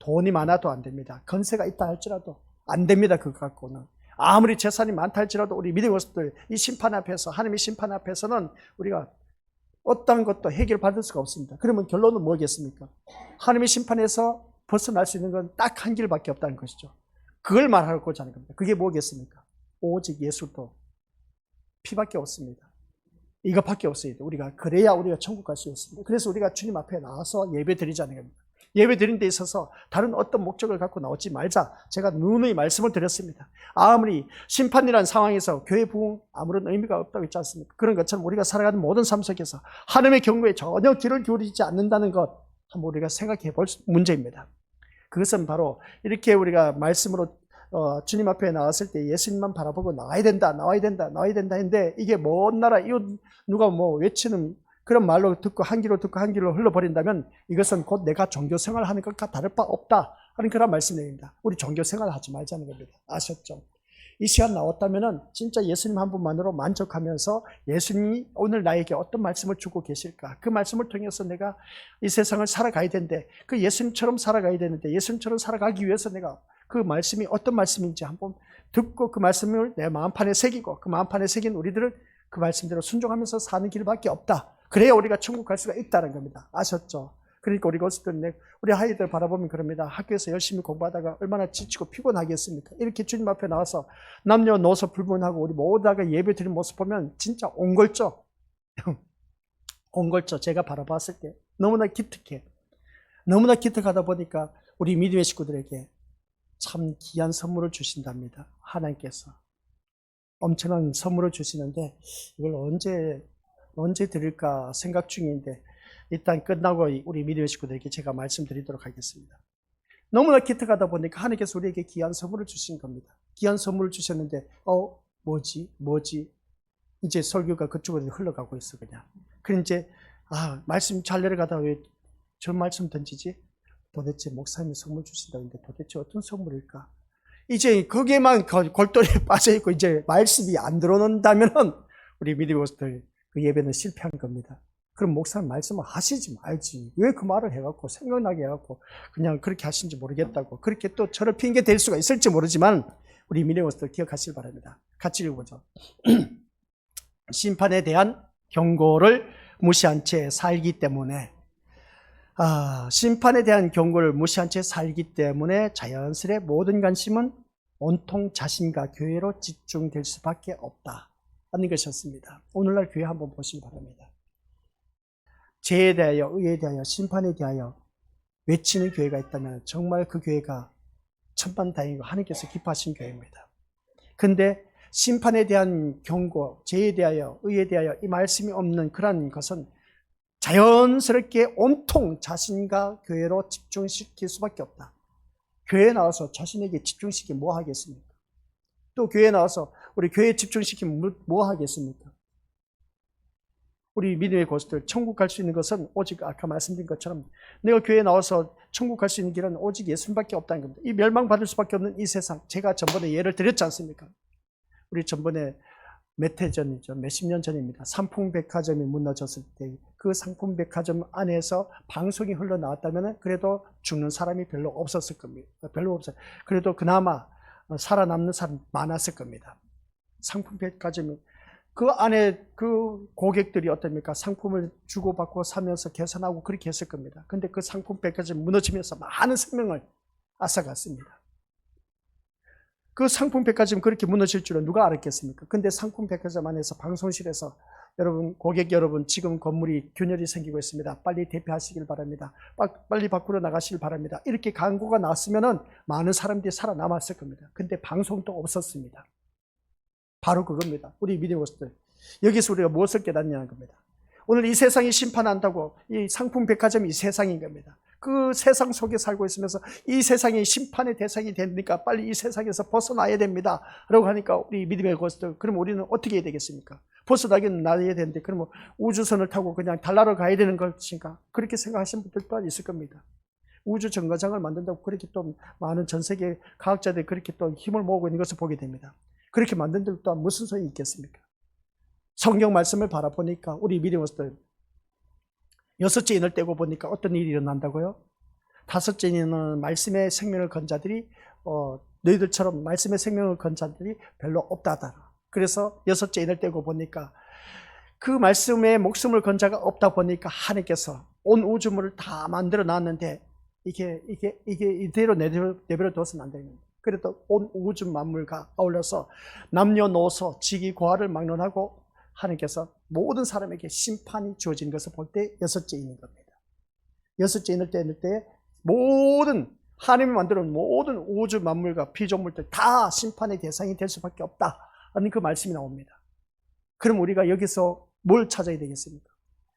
돈이 많아도 안 됩니다. 건세가 있다 할지라도 안 됩니다. 그거 갖고는. 아무리 재산이 많다 할지라도 우리 믿음의 것들, 이 심판 앞에서, 하나님의 심판 앞에서는 우리가 어떠한 것도 해결받을 수가 없습니다. 그러면 결론은 뭐겠습니까? 하나님의 심판에서 벗어날 수 있는 건 딱 한 길밖에 없다는 것이죠. 그걸 말하고자 하는 겁니다. 그게 뭐겠습니까? 오직 예수도 피밖에 없습니다. 이것밖에 없어요. 우리가 그래야 우리가 천국 갈 수 있습니다. 그래서 우리가 주님 앞에 나와서 예배 드리자는 겁니다. 예배 드리는 데 있어서 다른 어떤 목적을 갖고 나오지 말자. 제가 누누이 말씀을 드렸습니다. 아무리 심판이라는 상황에서 교회 부흥 아무런 의미가 없다고 했지 않습니까? 그런 것처럼 우리가 살아가는 모든 삶 속에서 하나님의 경고에 전혀 귀를 기울이지 않는다는 것, 한번 우리가 생각해 볼 문제입니다. 그것은 바로 이렇게 우리가 말씀으로 주님 앞에 나왔을 때 예수님만 바라보고 나와야 된다 했는데, 이게 먼 나라 이웃 누가 외치는 그런 말로 듣고 한 귀로 흘러버린다면 이것은 곧 내가 종교생활 하는 것과 다를 바 없다 하는 그런 말씀입니다. 우리 종교생활 하지 말자는 겁니다. 아셨죠? 이 시간 나왔다면 진짜 예수님 한 분만으로 만족하면서 예수님이 오늘 나에게 어떤 말씀을 주고 계실까, 그 말씀을 통해서 내가 이 세상을 살아가야 되는데, 그 예수님처럼 살아가야 되는데, 예수님처럼 살아가기 위해서 내가 그 말씀이 어떤 말씀인지 한번 듣고 그 말씀을 내 마음판에 새기고, 그 마음판에 새긴 우리들을 그 말씀대로 순종하면서 사는 길밖에 없다. 그래야 우리가 천국 갈 수가 있다는 겁니다. 아셨죠? 그러니까 우리가 어쨌든 우리 아이들 바라보면 그럽니다. 학교에서 열심히 공부하다가 얼마나 지치고 피곤하겠습니까? 이렇게 주님 앞에 나와서 남녀노소 불문하고 우리 모두가 예배 드리는 모습 보면 진짜 옹골죠. 옹골죠. 제가 바라봤을 때 너무나 기특해. 너무나 기특하다 보니까 우리 믿음의 식구들에게 참 귀한 선물을 주신답니다. 하나님께서 엄청난 선물을 주시는데 이걸 언제 드릴까 생각 중인데, 일단 끝나고 우리 믿음의 식구들에게 제가 말씀드리도록 하겠습니다. 너무나 기특하다 보니까 하나님께서 우리에게 귀한 선물을 주신 겁니다. 귀한 선물을 주셨는데 뭐지? 이제 설교가 그쪽으로 흘러가고 있어. 그럼 이제 말씀 잘 내려가다 왜 저 말씀 던지지? 도대체 목사님이 선물 주신다는데 도대체 어떤 선물일까? 이제 거기에만 골똘히 빠져있고 이제 말씀이 안 들어온다면은 우리 믿음의 것들 그 예배는 실패한 겁니다. 그럼 목사님 말씀을 하시지 말지. 왜 그 말을 해갖고 생각나게 해갖고 그냥 그렇게 하신지 모르겠다고 그렇게 또 저를 핑계 댈 수가 있을지 모르지만 우리 믿음의 것들 기억하시기 바랍니다. 같이 읽어보죠. 심판에 대한 경고를 무시한 채 살기 때문에 심판에 대한 경고를 무시한 채 살기 때문에 자연스레 모든 관심은 온통 자신과 교회로 집중될 수밖에 없다 하는 것이었습니다. 오늘날 교회 한번 보시기 바랍니다. 죄에 대하여, 의에 대하여, 심판에 대하여 외치는 교회가 있다면 정말 그 교회가 천만다행이고 하나님께서 기뻐하신 교회입니다. 근데 심판에 대한 경고, 죄에 대하여, 의에 대하여 이 말씀이 없는 그런 것은 자연스럽게 온통 자신과 교회로 집중시킬 수밖에 없다. 교회에 나와서 자신에게 집중시키면 뭐 하겠습니까? 또 교회에 나와서 우리 교회에 집중시키면 뭐 하겠습니까? 우리 믿음의 고수들, 천국 갈 수 있는 것은 오직 아까 말씀드린 것처럼 내가 교회에 나와서 천국 갈 수 있는 길은 오직 예수님밖에 없다는 겁니다. 이 멸망받을 수밖에 없는 이 세상, 제가 전번에 예를 드렸지 않습니까? 우리 전번에 몇 해 전이죠. 몇십 년 전입니다. 상품백화점이 무너졌을 때 그 상품백화점 안에서 방송이 흘러나왔다면 그래도 죽는 사람이 별로 없었을 겁니다. 별로 없어요. 그래도 그나마 살아남는 사람 많았을 겁니다. 상품백화점이 그 안에 그 고객들이 어떻습니까? 상품을 주고받고 사면서 계산하고 그렇게 했을 겁니다. 근데 그 상품백화점이 무너지면서 많은 생명을 앗아갔습니다. 그 상품백화점 그렇게 무너질 줄은 누가 알았겠습니까? 근데 상품백화점 안에서 방송실에서 여러분, 고객 여러분, 지금 건물이 균열이 생기고 있습니다. 빨리 대피하시길 바랍니다. 빨리 밖으로 나가시길 바랍니다. 이렇게 광고가 나왔으면 많은 사람들이 살아남았을 겁니다. 근데 방송도 없었습니다. 바로 그겁니다. 우리 믿음의 모습들. 여기서 우리가 무엇을 깨닫냐는 겁니다. 오늘 이 세상이 심판한다고 이 상품백화점이 이 세상인 겁니다. 그 세상 속에 살고 있으면서 이 세상이 심판의 대상이 되니까 빨리 이 세상에서 벗어나야 됩니다 라고 하니까 우리 믿음의 고수들, 그럼 우리는 어떻게 해야 되겠습니까? 벗어나기는 나야 되는데 그러면 우주선을 타고 그냥 달나라로 가야 되는 것인가? 그렇게 생각하시는 분들 또한 있을 겁니다. 우주 정거장을 만든다고 그렇게 또 많은 전 세계 과학자들이 그렇게 또 힘을 모으고 있는 것을 보게 됩니다. 그렇게 만든 들 또한 무슨 소용이 있겠습니까? 성경 말씀을 바라보니까 우리 믿음의 고수들, 여섯째 인을 떼고 보니까 어떤 일이 일어난다고요? 다섯째 인은 말씀의 생명을 건 자들이 너희들처럼 말씀의 생명을 건 자들이 별로 없다더라. 그래서 여섯째 인을 떼고 보니까 그 말씀에 목숨을 건 자가 없다 보니까 하나님께서 온 우주물을 다 만들어 놨는데 이게 이대로 내버려 둬서는 안 됩니다. 그래도 온 우주 만물과 어울려서 남녀노소 직위고하를 막론하고 하나님께서 모든 사람에게 심판이 주어진 것을 볼 때 여섯째 인인 겁니다. 여섯째 인을 떼는 때 모든 하나님이 만들어 놓은 모든 우주 만물과 피조물들 다 심판의 대상이 될 수밖에 없다 하는 그 말씀이 나옵니다. 그럼 우리가 여기서 뭘 찾아야 되겠습니까?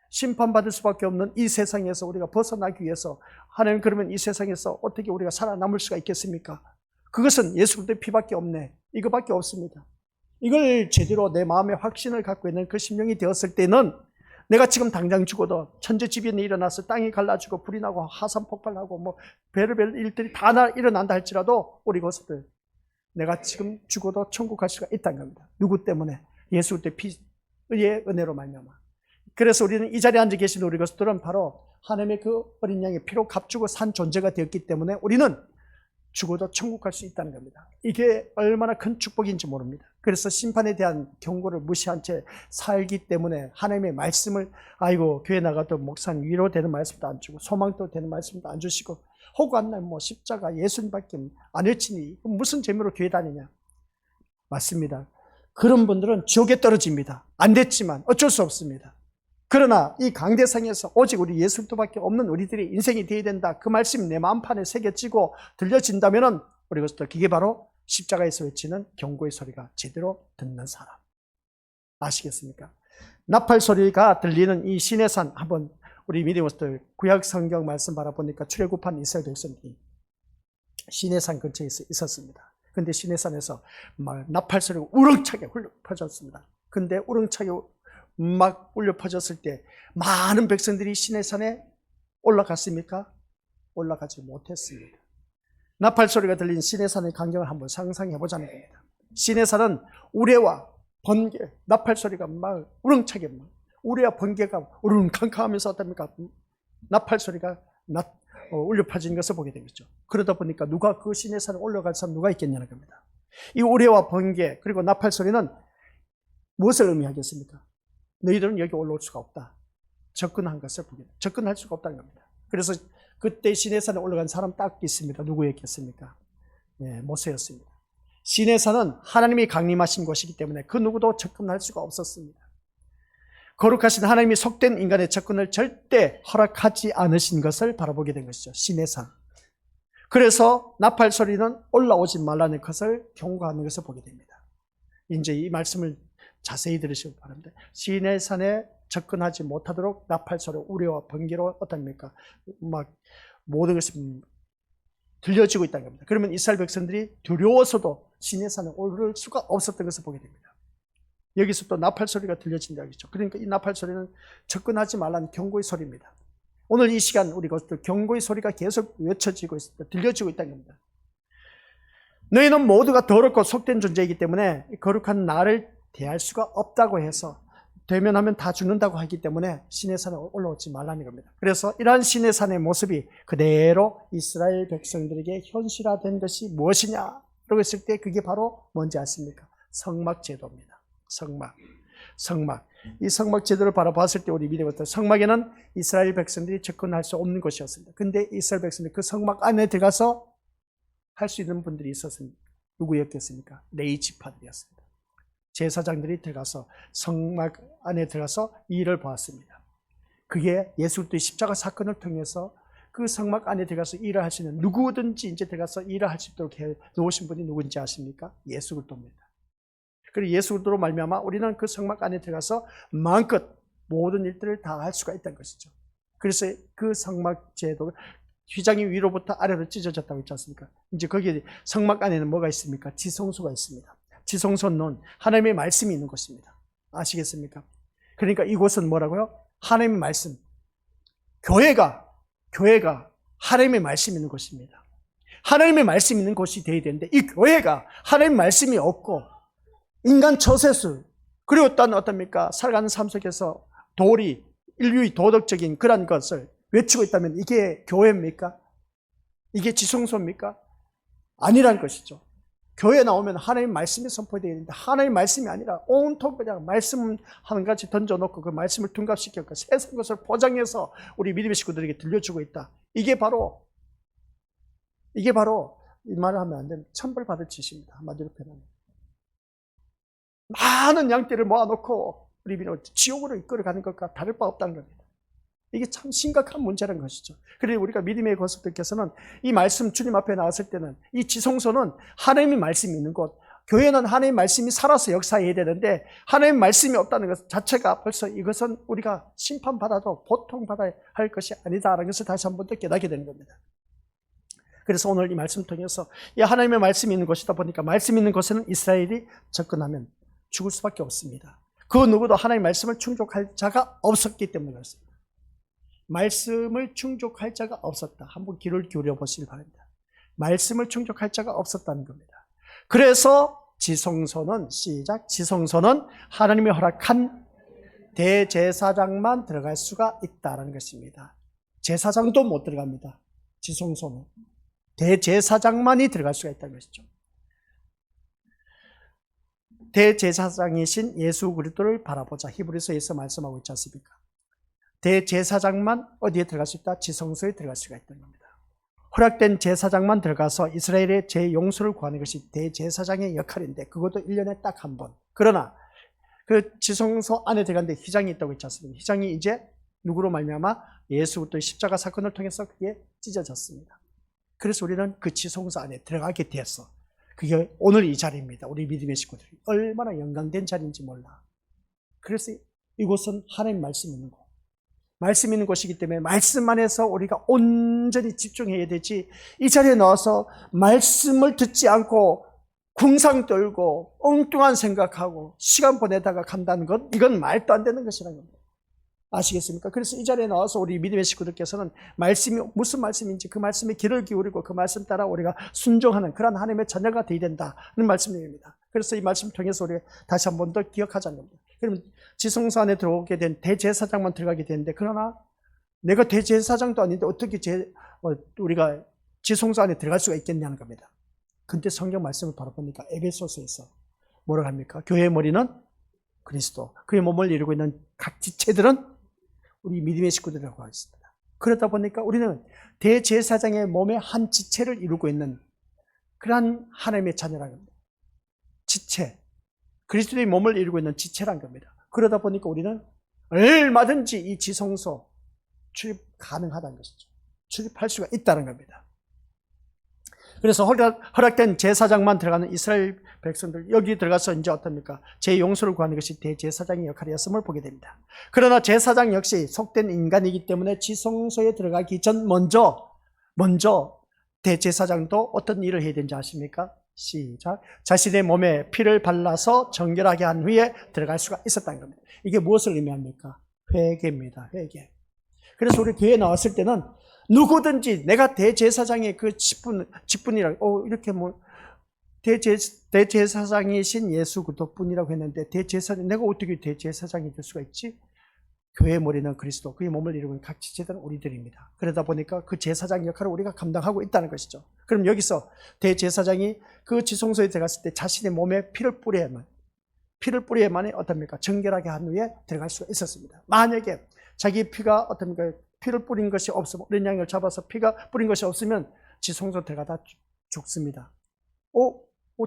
심판받을 수밖에 없는 이 세상에서 우리가 벗어나기 위해서 하나님, 그러면 이 세상에서 어떻게 우리가 살아남을 수가 있겠습니까? 그것은 예수 그리스도의 피밖에 없네. 이거밖에 없습니다. 이걸 제대로 내 마음의 확신을 갖고 있는 그 심령이 되었을 때는 내가 지금 당장 죽어도 천재지변이 일어나서 땅이 갈라지고 불이 나고 화산 폭발하고 뭐 별의별 일들이 다 일어난다 할지라도 우리 것들 내가 지금 죽어도 천국 갈 수가 있다는 겁니다. 누구 때문에? 예수 그리스도의 피의 은혜로 말미암아. 그래서 우리는 이 자리에 앉아 계신 우리 것들은 바로 하나님의 그 어린 양의 피로 값주고 산 존재가 되었기 때문에 우리는 죽어도 천국 갈 수 있다는 겁니다. 이게 얼마나 큰 축복인지 모릅니다. 그래서 심판에 대한 경고를 무시한 채 살기 때문에 하나님의 말씀을 아이고 교회 나가도 목사님 위로되는 말씀도 안 주고 소망도 되는 말씀도 안 주시고 혹은 뭐 십자가 예수님밖에 안 외치니 무슨 재미로 교회 다니냐. 맞습니다. 그런 분들은 지옥에 떨어집니다. 안 됐지만 어쩔 수 없습니다. 그러나 이 강대상에서 오직 우리 예수님밖에 없는 우리들의 인생이 되어야 된다. 그 말씀이 내 마음판에 새겨지고 들려진다면 우리 것들 그게 바로 십자가에서 외치는 경고의 소리가 제대로 듣는 사람. 아시겠습니까? 나팔 소리가 들리는 이 시내산, 한번 우리 믿음의 것들 구약 성경 말씀 바라보니까 출애굽한 이스라엘 백성이 시내산 근처에 있었습니다. 근데 시내산에서 나팔 소리가 우렁차게 흘러 퍼졌습니다. 근데 우렁차게 막 울려 퍼졌을 때 많은 백성들이 시내산에 올라갔습니까? 올라가지 못했습니다. 나팔 소리가 들린 시내산의 광경을 한번 상상해 보자는 겁니다. 시내산은 우레와 번개, 나팔 소리가 막 우렁차게 막 우레와 번개가 우르릉캉캉하면서 어떻습니까? 나팔 소리가 울려 퍼진 것을 보게 되겠죠. 그러다 보니까 누가 그 시내산에 올라갈 사람 누가 있겠냐는 겁니다. 이 우레와 번개 그리고 나팔 소리는 무엇을 의미하겠습니까? 너희들은 여기 올라올 수가 없다. 접근한 것을 보게 됩니다. 접근할 수가 없다는 겁니다. 그래서 그때 시내산에 올라간 사람 딱 있습니다. 누구였겠습니까? 네, 모세였습니다. 시내산은 하나님이 강림하신 곳이기 때문에 그 누구도 접근할 수가 없었습니다. 거룩하신 하나님이 속된 인간의 접근을 절대 허락하지 않으신 것을 바라보게 된 것이죠. 시내산. 그래서 나팔 소리는 올라오지 말라는 것을 경고하는 것을 보게 됩니다. 이제 이 말씀을 자세히 들으시기 바랍니다. 시내산에 접근하지 못하도록 나팔 소리, 우레와 번개로 어떻습니까? 막 모든 것이 들려지고 있다는 겁니다. 그러면 이스라엘 백성들이 두려워서도 시내산에 오를 수가 없었던 것을 보게 됩니다. 여기서 또 나팔 소리가 들려진다고 했죠. 그러니까 이 나팔 소리는 접근하지 말라는 경고의 소리입니다. 오늘 이 시간 우리가 경고의 소리가 계속 외쳐지고 있습니다. 들려지고 있다는 겁니다. 너희는 모두가 더럽고 속된 존재이기 때문에 거룩한 나를 대할 수가 없다고 해서 되면하면 다 죽는다고 하기 때문에 시내산에 올라오지 말라는 겁니다. 그래서 이러한 시내산의 모습이 그대로 이스라엘 백성들에게 현실화된 것이 무엇이냐? 라고 했을 때 그게 바로 뭔지 아십니까? 성막 제도입니다. 성막. 이 성막 제도를 바라봤을 때 우리 믿음부터 성막에는 이스라엘 백성들이 접근할 수 없는 곳이었습니다. 근데 이스라엘 백성들이 그 성막 안에 들어가서 할 수 있는 분들이 있었습니다. 누구였겠습니까? 레위 지파들이었습니다. 제사장들이 들어가서 성막 안에 들어가서 이 일을 보았습니다. 그게 예수 그리스도의 십자가 사건을 통해서 그 성막 안에 들어가서 일을 할 수 있는 누구든지 이제 들어가서 일을 할 수 있도록 해 놓으신 분이 누군지 아십니까? 예수 그리스도입니다. 그리고 예수 그리스도로 말미암아 우리는 그 성막 안에 들어가서 마음껏 모든 일들을 다 할 수가 있다는 것이죠. 그래서 그 성막 제도 휘장이 위로부터 아래로 찢어졌다고 했지 않습니까? 이제 거기에 성막 안에는 뭐가 있습니까? 지성소가 있습니다. 지성소는 하나님의 말씀이 있는 곳입니다. 아시겠습니까? 그러니까 이곳은 뭐라고요? 하나님의 말씀. 교회가 하나님의 말씀이 있는 곳입니다. 하나님의 말씀이 있는 곳이 되어야 되는데 이 교회가 하나님의 말씀이 없고 인간 처세술 그리고 또 어떻습니까? 살아가는 삶 속에서 도리, 인류의 도덕적인 그런 것을 외치고 있다면 이게 교회입니까? 이게 지성소입니까? 아니라는 것이죠. 교회에 나오면 하나님 말씀이 선포되어야 되는데 하나님 말씀이 아니라 온통 그냥 말씀 한 가지 던져놓고 그 말씀을 둔갑시켜서 세상 것을 포장해서 우리 믿음의 식구들에게 들려주고 있다. 이게 바로 이 말을 하면 안 되는 천벌받을 짓입니다. 한마디로 표현하면. 많은 양떼를 모아놓고 우리 믿음을 지옥으로 이끌어가는 것과 다를 바 없다는 겁니다. 이게 참 심각한 문제라는 것이죠. 그래서 우리가 믿음의 거듭들께서는 이 말씀 주님 앞에 나왔을 때는 이 지성소는 하나님의 말씀이 있는 곳, 교회는 하나님의 말씀이 살아서 역사해야 되는데 하나님의 말씀이 없다는 것 자체가 벌써 이것은 우리가 심판받아도 보통받아야 할 것이 아니다라는 것을 다시 한 번 더 깨닫게 되는 겁니다. 그래서 오늘 이 말씀을 통해서 이 하나님의 말씀이 있는 곳이다 보니까 말씀이 있는 곳에는 이스라엘이 접근하면 죽을 수밖에 없습니다. 그 누구도 하나님의 말씀을 충족할 자가 없었기 때문에 그렇습니다. 말씀을 충족할 자가 없었다. 한번 귀를 기울여 보시기 바랍니다. 말씀을 충족할 자가 없었다는 겁니다. 그래서 지성소는 지성소는 하나님이 허락한 대제사장만 들어갈 수가 있다는 것입니다. 제사장도 못 들어갑니다. 지성소는 대제사장만이 들어갈 수가 있다는 것이죠. 대제사장이신 예수 그리스도를 바라보자. 히브리서에서 말씀하고 있지 않습니까? 대제사장만 어디에 들어갈 수 있다? 지성소에 들어갈 수가 있다는 겁니다. 허락된 제사장만 들어가서 이스라엘의 죄 용서를 구하는 것이 대제사장의 역할인데 그것도 1년에 딱 한 번. 그러나 그 지성소 안에 들어갔는데 휘장이 있다고 했지 않습니까? 휘장이 이제 누구로 말미암아 예수 그리스도의 십자가 사건을 통해서 그게 찢어졌습니다. 그래서 우리는 그 지성소 안에 들어가게 되었어. 그게 오늘 이 자리입니다. 우리 믿음의 식구들이 얼마나 영광된 자리인지 몰라. 그래서 이곳은 하나님 말씀이 있는 곳. 말씀 있는 곳이기 때문에 말씀 안에서 우리가 온전히 집중해야 되지 이 자리에 나와서 말씀을 듣지 않고 궁상 떨고 엉뚱한 생각하고 시간 보내다가 간다는 것 이건 말도 안 되는 것이라는 겁니다. 아시겠습니까? 그래서 이 자리에 나와서 우리 믿음의 식구들께서는 말씀이 무슨 말씀인지 그 말씀에 귀를 기울이고 그 말씀 따라 우리가 순종하는 그런 하나님의 자녀가 되어야 된다는 말씀입니다. 그래서 이 말씀을 통해서 우리가 다시 한 번 더 기억하자는 겁니다. 그러면 지성소 안에 들어오게 된 대제사장만 들어가게 되는데 그러나 내가 대제사장도 아닌데 어떻게 우리가 지성소 안에 들어갈 수가 있겠냐는 겁니다. 근데 성경 말씀을 바로 보니까 에베소서에서 뭐라고 합니까? 교회의 머리는 그리스도, 그의 몸을 이루고 있는 각 지체들은 우리 믿음의 식구들이라고 하겠습니다. 그러다 보니까 우리는 대제사장의 몸의 한 지체를 이루고 있는 그러한 하나님의 자녀라는 겁니다. 지체, 그리스도의 몸을 이루고 있는 지체라는 겁니다. 그러다 보니까 우리는 얼마든지 이 지성소 출입 가능하다는 것이죠. 출입할 수가 있다는 겁니다. 그래서 허락된 제사장만 들어가는 이스라엘 백성들, 여기 들어가서 이제 어떻습니까? 제 용서를 구하는 것이 대제사장의 역할이었음을 보게 됩니다. 그러나 제사장 역시 속된 인간이기 때문에 지성소에 들어가기 전 먼저 대제사장도 어떤 일을 해야 되는지 아십니까? 시작. 자신의 몸에 피를 발라서 정결하게 한 후에 들어갈 수가 있었다는 겁니다. 이게 무엇을 의미합니까? 회개입니다. 회개. 그래서 우리 교회에 나왔을 때는 누구든지 내가 대제사장의 그 직분이라고 이렇게 대제사장이신 예수 그리스도뿐이라고 했는데 대제사장 내가 어떻게 대제사장이 될 수가 있지? 교회의 머리는 그리스도, 그의 몸을 이루는 각 지체들은 우리들입니다. 그러다 보니까 그 제사장 역할을 우리가 감당하고 있다는 것이죠. 그럼 여기서 대제사장이 그 지성소에 들어갔을 때 자신의 몸에 피를 뿌려야만이 어떻습니까? 정결하게 한 후에 들어갈 수가 있었습니다. 만약에 자기 피가 어떻습니까? 피를 뿌린 것이 없으면, 어린 양을 잡아서 피가 뿌린 것이 없으면 지성소 들어가다 죽습니다.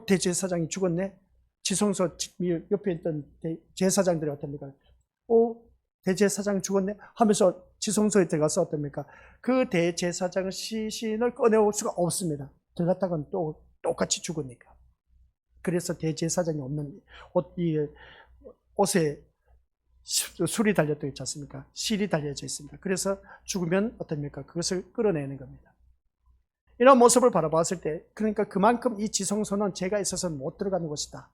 대제사장이 죽었네? 지성소 옆에 있던 제사장들이 어떻습니까? 대제사장 죽었네? 하면서 지성소에 들어가서 어떻습니까? 그 대제사장 시신을 꺼내올 수가 없습니다. 들어갔다가는 또 똑같이 죽으니까. 그래서 대제사장이 없는 옷에 술이 달려져 있지 않습니까? 실이 달려져 있습니다. 그래서 죽으면 어떻습니까? 그것을 끌어내는 겁니다. 이런 모습을 바라봤을 때, 그러니까 그만큼 이 지성소는 죄가 있어서는 못 들어가는 곳이다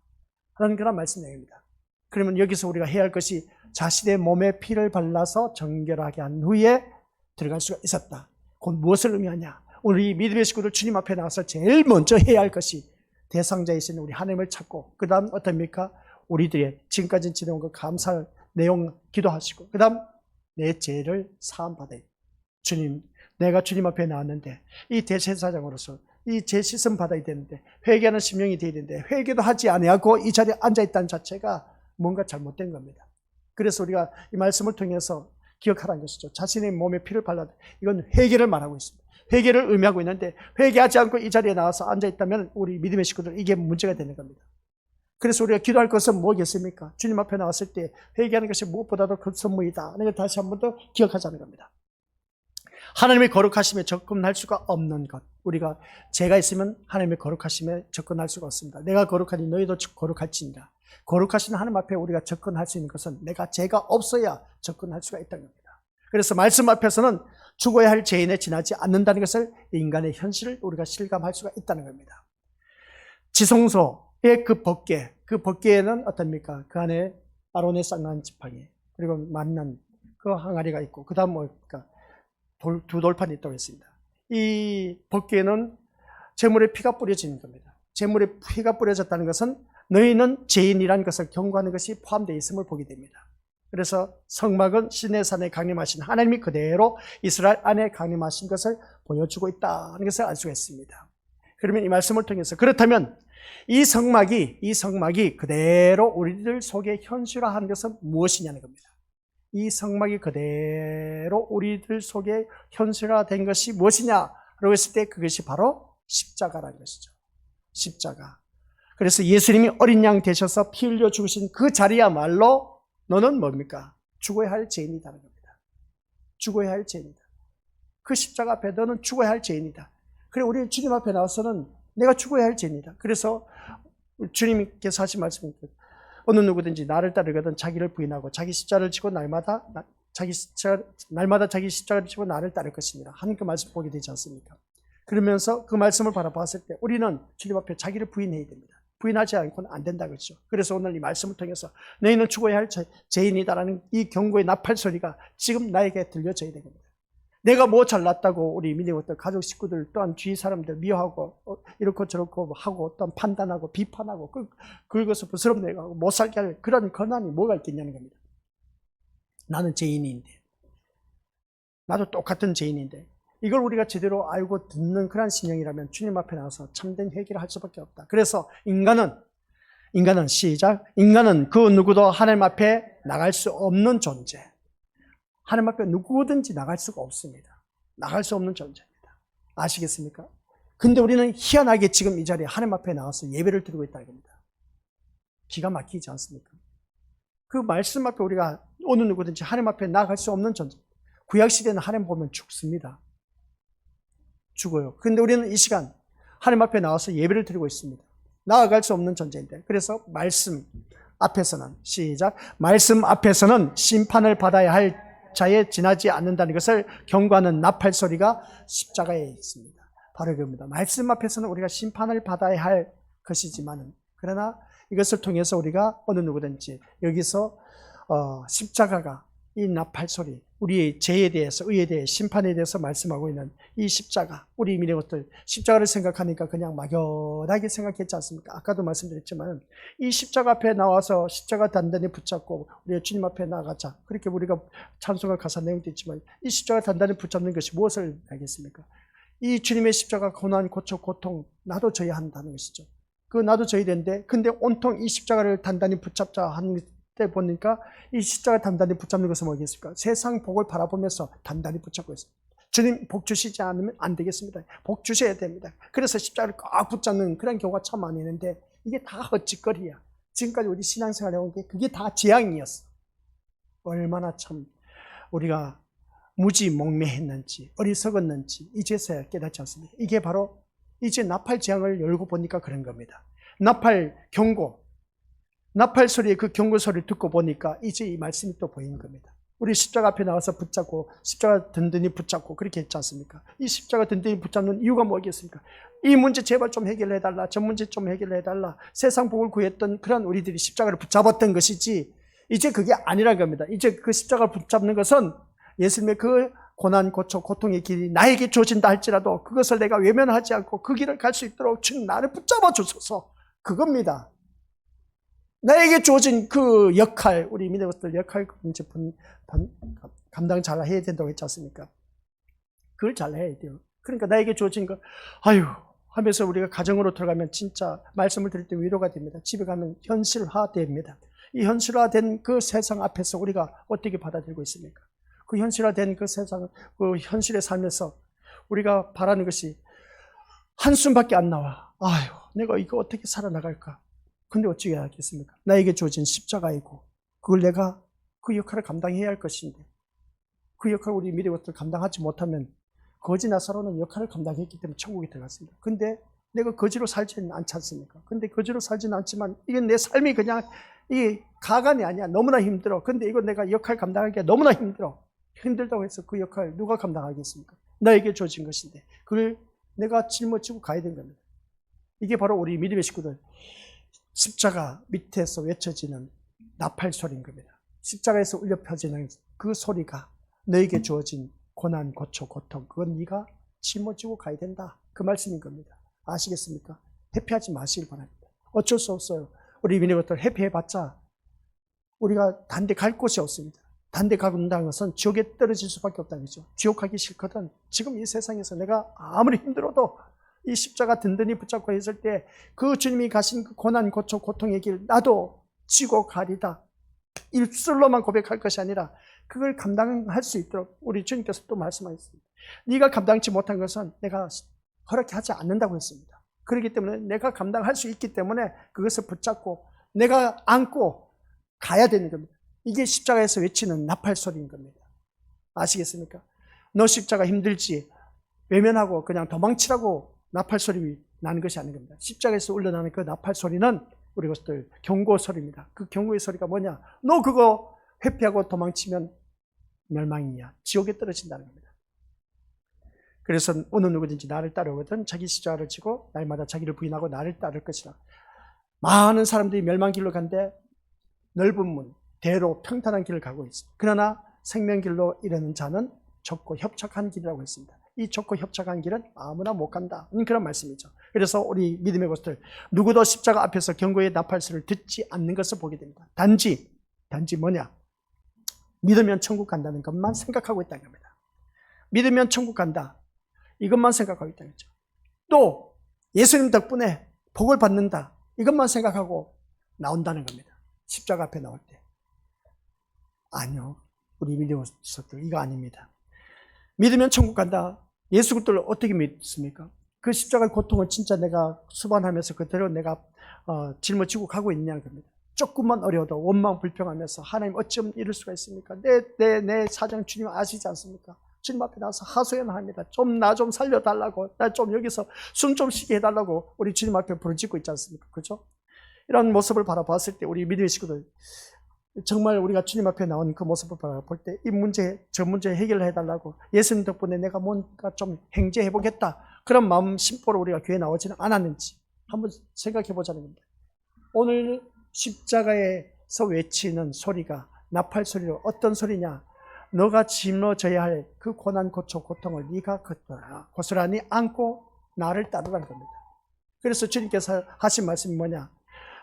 라는 그런 말씀 내용입니다. 그러면 여기서 우리가 해야 할 것이 자신의 몸에 피를 발라서 정결하게 한 후에 들어갈 수가 있었다. 그건 무엇을 의미하냐? 우리 믿음의 식구들 주님 앞에 나와서 제일 먼저 해야 할 것이 대상자이신 우리 하나님을 찾고, 그 다음 어떻습니까? 우리들의 지금까지 지내온 그 감사할 내용 기도하시고, 그 다음 내 죄를 사함받아요. 주님, 내가 주님 앞에 나왔는데 이 대제사장으로서 이 죄 씻음 받아야 되는데, 회개하는 심령이 되어야 되는데 회개도 하지 아니하고 이 자리에 앉아있다는 자체가 뭔가 잘못된 겁니다. 그래서 우리가 이 말씀을 통해서 기억하라는 것이죠. 자신의 몸에 피를 발라도 이건 회개를 말하고 있습니다. 회개를 의미하고 있는데, 회개하지 않고 이 자리에 나와서 앉아있다면 우리 믿음의 식구들 이게 문제가 되는 겁니다. 그래서 우리가 기도할 것은 뭐겠습니까? 주님 앞에 나왔을 때 회개하는 것이 무엇보다도 큰 선물이다. 이걸 다시 한 번 더 기억하자는 겁니다. 하나님의 거룩하심에 접근할 수가 없는 것. 우리가 죄가 있으면 하나님의 거룩하심에 접근할 수가 없습니다. 내가 거룩하니 너희도 거룩할지니라. 거룩하신 하나님 앞에 우리가 접근할 수 있는 것은 내가 죄가 없어야 접근할 수가 있다는 겁니다. 그래서 말씀 앞에서는 죽어야 할 죄인에 지나지 않는다는 것을, 인간의 현실을 우리가 실감할 수가 있다는 겁니다. 지성소의 그 법궤에는 어떻습니까? 그 안에 아론의 쌍난 지팡이, 그리고 만난 그 항아리가 있고, 그 다음 뭡니까? 두 돌판이 있다고 했습니다. 이 법궤에는 제물의 피가 뿌려지는 겁니다. 제물의 피가 뿌려졌다는 것은 너희는 죄인이라는 것을 경고하는 것이 포함되어 있음을 보게 됩니다. 그래서 성막은 시내산에 강림하신 하나님이 그대로 이스라엘 안에 강림하신 것을 보여주고 있다는 것을 알 수가 있습니다. 그러면 이 말씀을 통해서, 그렇다면 이 성막이 그대로 우리들 속에 현실화한 것은 무엇이냐는 겁니다. 이 성막이 그대로 우리들 속에 현실화된 것이 무엇이냐라고 했을 때 그것이 바로 십자가라는 것이죠. 십자가. 그래서 예수님이 어린 양 되셔서 피 흘려 죽으신 그 자리야말로 너는 뭡니까? 죽어야 할 죄인이라는 겁니다. 죽어야 할 죄인이다. 그 십자가 앞에 너는 죽어야 할 죄인이다. 그래, 우리 주님 앞에 나와서는 내가 죽어야 할 죄인이다. 그래서 주님께서 하신 말씀입니다. 어느 누구든지 나를 따르거든 자기를 부인하고 자기 십자가를 지고 날마다 자기 십자가를 지고 나를 따를 것입니다. 하는 그 말씀 보게 되지 않습니까? 그러면서 그 말씀을 바라봤을 때 우리는 주님 앞에 자기를 부인해야 됩니다. 부인하지 않고는 안 된다 그렇죠. 그래서 오늘 이 말씀을 통해서 너희는 죽어야 할 죄인이다라는 이 경고의 나팔 소리가 지금 나에게 들려져야 됩니다. 내가 뭐 잘났다고 우리 믿음의 어떤 가족 식구들 또한 주위 사람들 미워하고 이렇고 저렇고 하고 또한 판단하고 비판하고 긁어서 부스럽게 하고 못 살게 할 그런 권한이 뭐가 있겠냐는 겁니다. 나는 죄인인데, 나도 똑같은 죄인인데, 이걸 우리가 제대로 알고 듣는 그런 심령이라면 주님 앞에 나와서 참된 회개를 할 수밖에 없다. 그래서 인간은 시작. 인간은 그 누구도 하나님 앞에 나갈 수 없는 존재. 하나님 앞에 누구든지 나갈 수가 없습니다. 나갈 수 없는 존재입니다. 아시겠습니까? 근데 우리는 희한하게 지금 이 자리에 하나님 앞에 나와서 예배를 드리고 있다는 겁니다. 기가 막히지 않습니까? 그 말씀 앞에 우리가 어느 누구든지 하나님 앞에 나갈 수 없는 존재. 구약시대는 하나님 보면 죽습니다. 죽어요. 근데 우리는 이 시간 하나님 앞에 나와서 예배를 드리고 있습니다. 나아갈 수 없는 존재인데, 그래서 말씀 앞에서는, 시작, 말씀 앞에서는 심판을 받아야 할 자에 지나지 않는다는 것을 경고하는 나팔 소리가 십자가에 있습니다. 바로 그겁니다. 말씀 앞에서는 우리가 심판을 받아야 할 것이지만은, 그러나 이것을 통해서 우리가 어느 누구든지 여기서 십자가가, 이 나팔 소리, 우리의 죄에 대해서, 의에 대해, 심판에 대해서 말씀하고 있는 이 십자가, 우리 믿는 것들, 십자가를 생각하니까 그냥 막연하게 생각했지 않습니까? 아까도 말씀드렸지만 이 십자가 앞에 나와서 십자가 단단히 붙잡고 우리가 주님 앞에 나가자, 그렇게 우리가 찬송을 가사 내용도 있지만, 이 십자가 단단히 붙잡는 것이 무엇을 알겠습니까? 이 주님의 십자가 고난, 고초, 고통 나도 져야 한다는 것이죠. 그 나도 져야 되는데, 근데 온통 이 십자가를 단단히 붙잡자 하는 때 보니까 이 십자가 단단히 붙잡는 것은 뭐겠습니까? 세상 복을 바라보면서 단단히 붙잡고 있습니다. 주님 복 주시지 않으면 안 되겠습니다. 복 주셔야 됩니다. 그래서 십자가를 꽉 붙잡는 그런 경우가 참 많이 있는데, 이게 다 헛짓거리야. 지금까지 우리 신앙생활 해온 게 그게 다 재앙이었어. 얼마나 참 우리가 무지몽매했는지, 어리석었는지 이제서야 깨닫지 않습니까? 이게 바로 이제 나팔 재앙을 열고 보니까 그런 겁니다. 나팔 경고, 나팔 소리의 그 경고 소리를 듣고 보니까 이제 이 말씀이 또 보이는 겁니다. 우리 십자가 앞에 나와서 붙잡고, 십자가 든든히 붙잡고 그렇게 했지 않습니까? 이 십자가 든든히 붙잡는 이유가 뭐겠습니까? 이 문제 제발 좀 해결해달라, 저 문제 좀 해결해달라, 세상 복을 구했던 그런 우리들이 십자가를 붙잡았던 것이지, 이제 그게 아니란 겁니다. 이제 그 십자가를 붙잡는 것은 예수님의 그 고난, 고초, 고통의 길이 나에게 주어진다 할지라도 그것을 내가 외면하지 않고 그 길을 갈 수 있도록 주님 나를 붙잡아 주소서, 그겁니다. 나에게 주어진 그 역할, 우리 믿는 것들 역할 이제 감당 잘 해야 된다고 했지 않습니까? 그걸 잘 해야 돼요. 그러니까 나에게 주어진 거, 아유 하면서 우리가 가정으로 들어가면 진짜 말씀을 들을 때 위로가 됩니다. 집에 가면 현실화됩니다. 이 현실화된 그 세상 앞에서 우리가 어떻게 받아들이고 있습니까? 그 현실화된 그 세상, 그 현실의 삶에서 우리가 바라는 것이 한숨밖에 안 나와. 아유, 내가 이거 어떻게 살아나갈까? 근데 어찌 해야 하겠습니까? 나에게 주어진 십자가이고, 그걸 내가 그 역할을 감당해야 할 것인데, 그 역할을 우리 미래 것들 감당하지 못하면 거지 나사로는 역할을 감당했기 때문에 천국에 들어갔습니다. 근데 내가 거지로 살지는 않지 않습니까? 근데 거지로 살지는 않지만 이게 내 삶이 그냥 이게 가관이 아니야. 너무나 힘들어. 근데 이거 내가 역할 감당하기가 너무나 힘들어. 힘들다고 해서 그 역할 누가 감당하겠습니까? 나에게 주어진 것인데 그걸 내가 짊어지고 가야 되는 겁니다. 이게 바로 우리 믿음의 식구들, 십자가 밑에서 외쳐지는 나팔 소리인 겁니다. 십자가에서 울려 펴지는 그 소리가 너에게 주어진 고난, 고초, 고통, 그건 네가 짊어지고 가야 된다, 그 말씀인 겁니다. 아시겠습니까? 회피하지 마시길 바랍니다. 어쩔 수 없어요. 우리 믿음의 것들 회피해봤자 우리가 단 데 갈 곳이 없습니다. 단 데 가본다는 것은 지옥에 떨어질 수밖에 없다는 거죠. 지옥 가기 싫거든. 지금 이 세상에서 내가 아무리 힘들어도 이 십자가 든든히 붙잡고 있을 때 그 주님이 가신 그 고난, 고초, 고통의 길 나도 지고 가리다, 입술로만 고백할 것이 아니라 그걸 감당할 수 있도록 우리 주님께서 또 말씀하셨습니다. 네가 감당치 못한 것은 내가 허락해 하지 않는다고 했습니다. 그렇기 때문에 내가 감당할 수 있기 때문에 그것을 붙잡고 내가 안고 가야 되는 겁니다. 이게 십자가에서 외치는 나팔 소리인 겁니다. 아시겠습니까? 너 십자가 힘들지, 외면하고 그냥 도망치라고 나팔 소리 나는 것이 아닌 겁니다. 십자가에서 울려나는 그 나팔 소리는 우리 것들 경고 소리입니다. 그 경고의 소리가 뭐냐? 너 그거 회피하고 도망치면 멸망이야, 지옥에 떨어진다는 겁니다. 그래서 어느 누구든지 나를 따르거든 자기 십자가를 지고 날마다 자기를 부인하고 나를 따를 것이라. 많은 사람들이 멸망길로 간데 넓은 문, 대로 평탄한 길을 가고 있습니다. 그러나 생명길로 이르는 자는 좁고 협착한 길이라고 했습니다. 이 좁고 협착한 길은 아무나 못 간다, 그런 말씀이죠. 그래서 우리 믿음의 것들, 누구도 십자가 앞에서 경고의 나팔소리를 듣지 않는 것을 보게 됩니다. 단지 뭐냐? 믿으면 천국 간다는 것만 생각하고 있다는 겁니다. 믿으면 천국 간다, 이것만 생각하고 있다는 거죠. 또 예수님 덕분에 복을 받는다, 이것만 생각하고 나온다는 겁니다. 십자가 앞에 나올 때. 아니요, 우리 믿음의 것들 이거 아닙니다. 믿으면 천국 간다. 예수 그리스도를 어떻게 믿습니까? 그 십자가의 고통을 진짜 내가 수반하면서 그대로 내가 짊어지고 가고 있냐는 겁니다. 조금만 어려워도 원망 불평하면서 하나님 어쩜 이럴 수가 있습니까? 내 사정 주님 아시지 않습니까? 주님 앞에 나와서 하소연합니다. 좀 나 좀 살려달라고, 나 좀 여기서 숨 좀 쉬게 해달라고 우리 주님 앞에 부르짖고 있지 않습니까? 그죠? 이런 모습을 바라봤을 때 우리 믿음의 식구들 정말 우리가 주님 앞에 나온 그 모습을 바라볼 때 이 문제, 저 문제 해결을 해달라고 예수님 덕분에 내가 뭔가 좀 행제해보겠다. 그런 마음 심보로 우리가 교회에 나오지는 않았는지 한번 생각해 보자는 겁니다. 오늘 십자가에서 외치는 소리가 나팔 소리로 어떤 소리냐? 너가 짊어져야 할 그 고난, 고초, 고통을 네가 고스란히 안고 나를 따르라는 겁니다. 그래서 주님께서 하신 말씀이 뭐냐?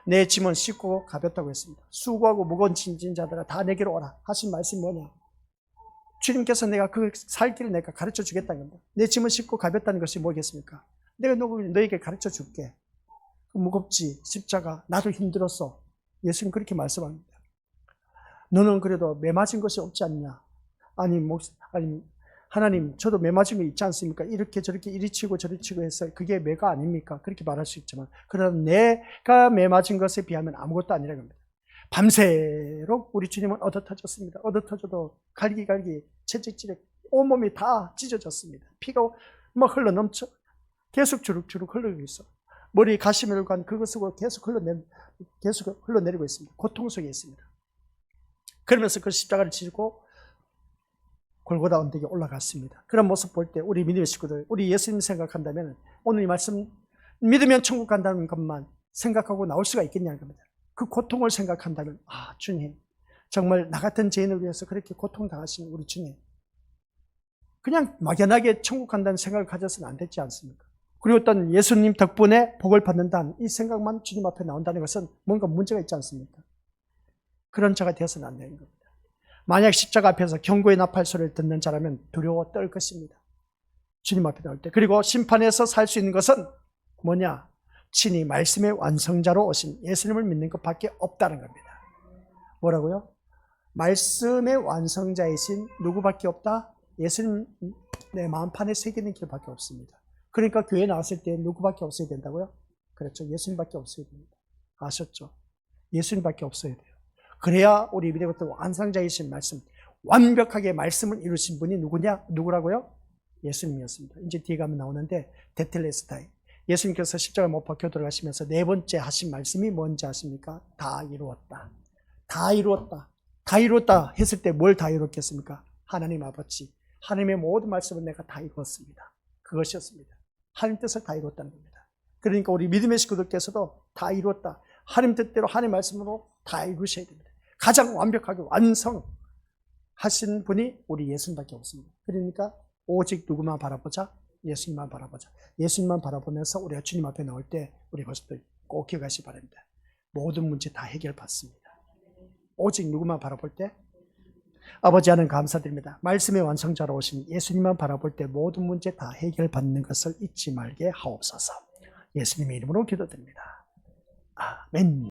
내 짐은 쉽고 가볍다고 했습니다. 수고하고 무거운 짐진 자들아 다 내게로 오라 하신 말씀이 뭐냐? 주님께서 내가 그 살 길을 내가 가르쳐 주겠다는 겁니다. 내 짐은 쉽고 가볍다는 것이 뭐겠습니까? 내가 너에게 가르쳐 줄게. 무겁지 십자가 나도 힘들었어. 예수님 그렇게 말씀합니다. 너는 그래도 매맞은 것이 없지 않냐? 아니 하나님 저도 매맞은 거 있지 않습니까? 이렇게 저렇게 이리 치고 저리 치고 해서 그게 매가 아닙니까? 그렇게 말할 수 있지만 그러나 내가 매맞은 것에 비하면 아무것도 아니라는 겁니다. 밤새록 우리 주님은 얻어터졌습니다. 얻어터져도 갈기갈기 채찍질에 온몸이 다 찢어졌습니다. 피가 막 흘러넘쳐 계속 주룩주룩 흘러내리고 있어. 머리 가시면관 그것을 계속 흘러내리고 있습니다. 고통 속에 있습니다. 그러면서 그 십자가를 지고 골고다 언덕에 올라갔습니다. 그런 모습 볼 때 우리 믿음의 식구들, 우리 예수님 생각한다면 오늘 이 말씀 믿으면 천국 간다는 것만 생각하고 나올 수가 있겠냐는 겁니다. 그 고통을 생각한다면 주님 정말 나 같은 죄인을 위해서 그렇게 고통당하신 우리 주님 그냥 막연하게 천국 간다는 생각을 가져서는 안 되지 않습니까? 그리고 어떤 예수님 덕분에 복을 받는다는 이 생각만 주님 앞에 나온다는 것은 뭔가 문제가 있지 않습니까? 그런 자가 되어서는 안 되는 겁니다. 만약 십자가 앞에서 경고의 나팔 소리를 듣는 자라면 두려워 떨 것입니다. 주님 앞에 나올 때. 그리고 심판에서 살 수 있는 것은 뭐냐? 친히 말씀의 완성자로 오신 예수님을 믿는 것밖에 없다는 겁니다. 뭐라고요? 말씀의 완성자이신 누구밖에 없다? 예수님 내 마음판에 새기는 길밖에 없습니다. 그러니까 교회 나왔을 때 누구밖에 없어야 된다고요? 그렇죠. 예수님밖에 없어야 됩니다. 아셨죠? 예수님밖에 없어야 돼요. 그래야 우리 미래부터 완성자이신 말씀, 완벽하게 말씀을 이루신 분이 누구라고요? 예수님이었습니다. 이제 뒤에 가면 나오는데 데텔레스타이. 예수님께서 십자가에 못 박혀 들어가시면서 네 번째 하신 말씀이 뭔지 아십니까? 다 이루었다. 다 이루었다. 다 이루었다 했을 때 뭘 다 이뤘겠습니까? 하나님 아버지, 하나님의 모든 말씀을 내가 다 이루었습니다. 그것이었습니다. 하나님 뜻을 다 이루었다는 겁니다. 그러니까 우리 믿음의 식구들께서도 다 이루었다. 하나님 뜻대로 하나님 말씀으로 다 이루셔야 됩니다. 가장 완벽하게 완성하신 분이 우리 예수님밖에 없습니다. 그러니까 오직 누구만 바라보자? 예수님만 바라보자. 예수님만 바라보면서 우리가 주님 앞에 나올 때 우리 것들 꼭 기억하시기 바랍니다. 모든 문제 다 해결받습니다. 오직 누구만 바라볼 때? 아버지 하나님 감사드립니다. 말씀의 완성자로 오신 예수님만 바라볼 때 모든 문제 다 해결받는 것을 잊지 말게 하옵소서. 예수님의 이름으로 기도드립니다. 아멘.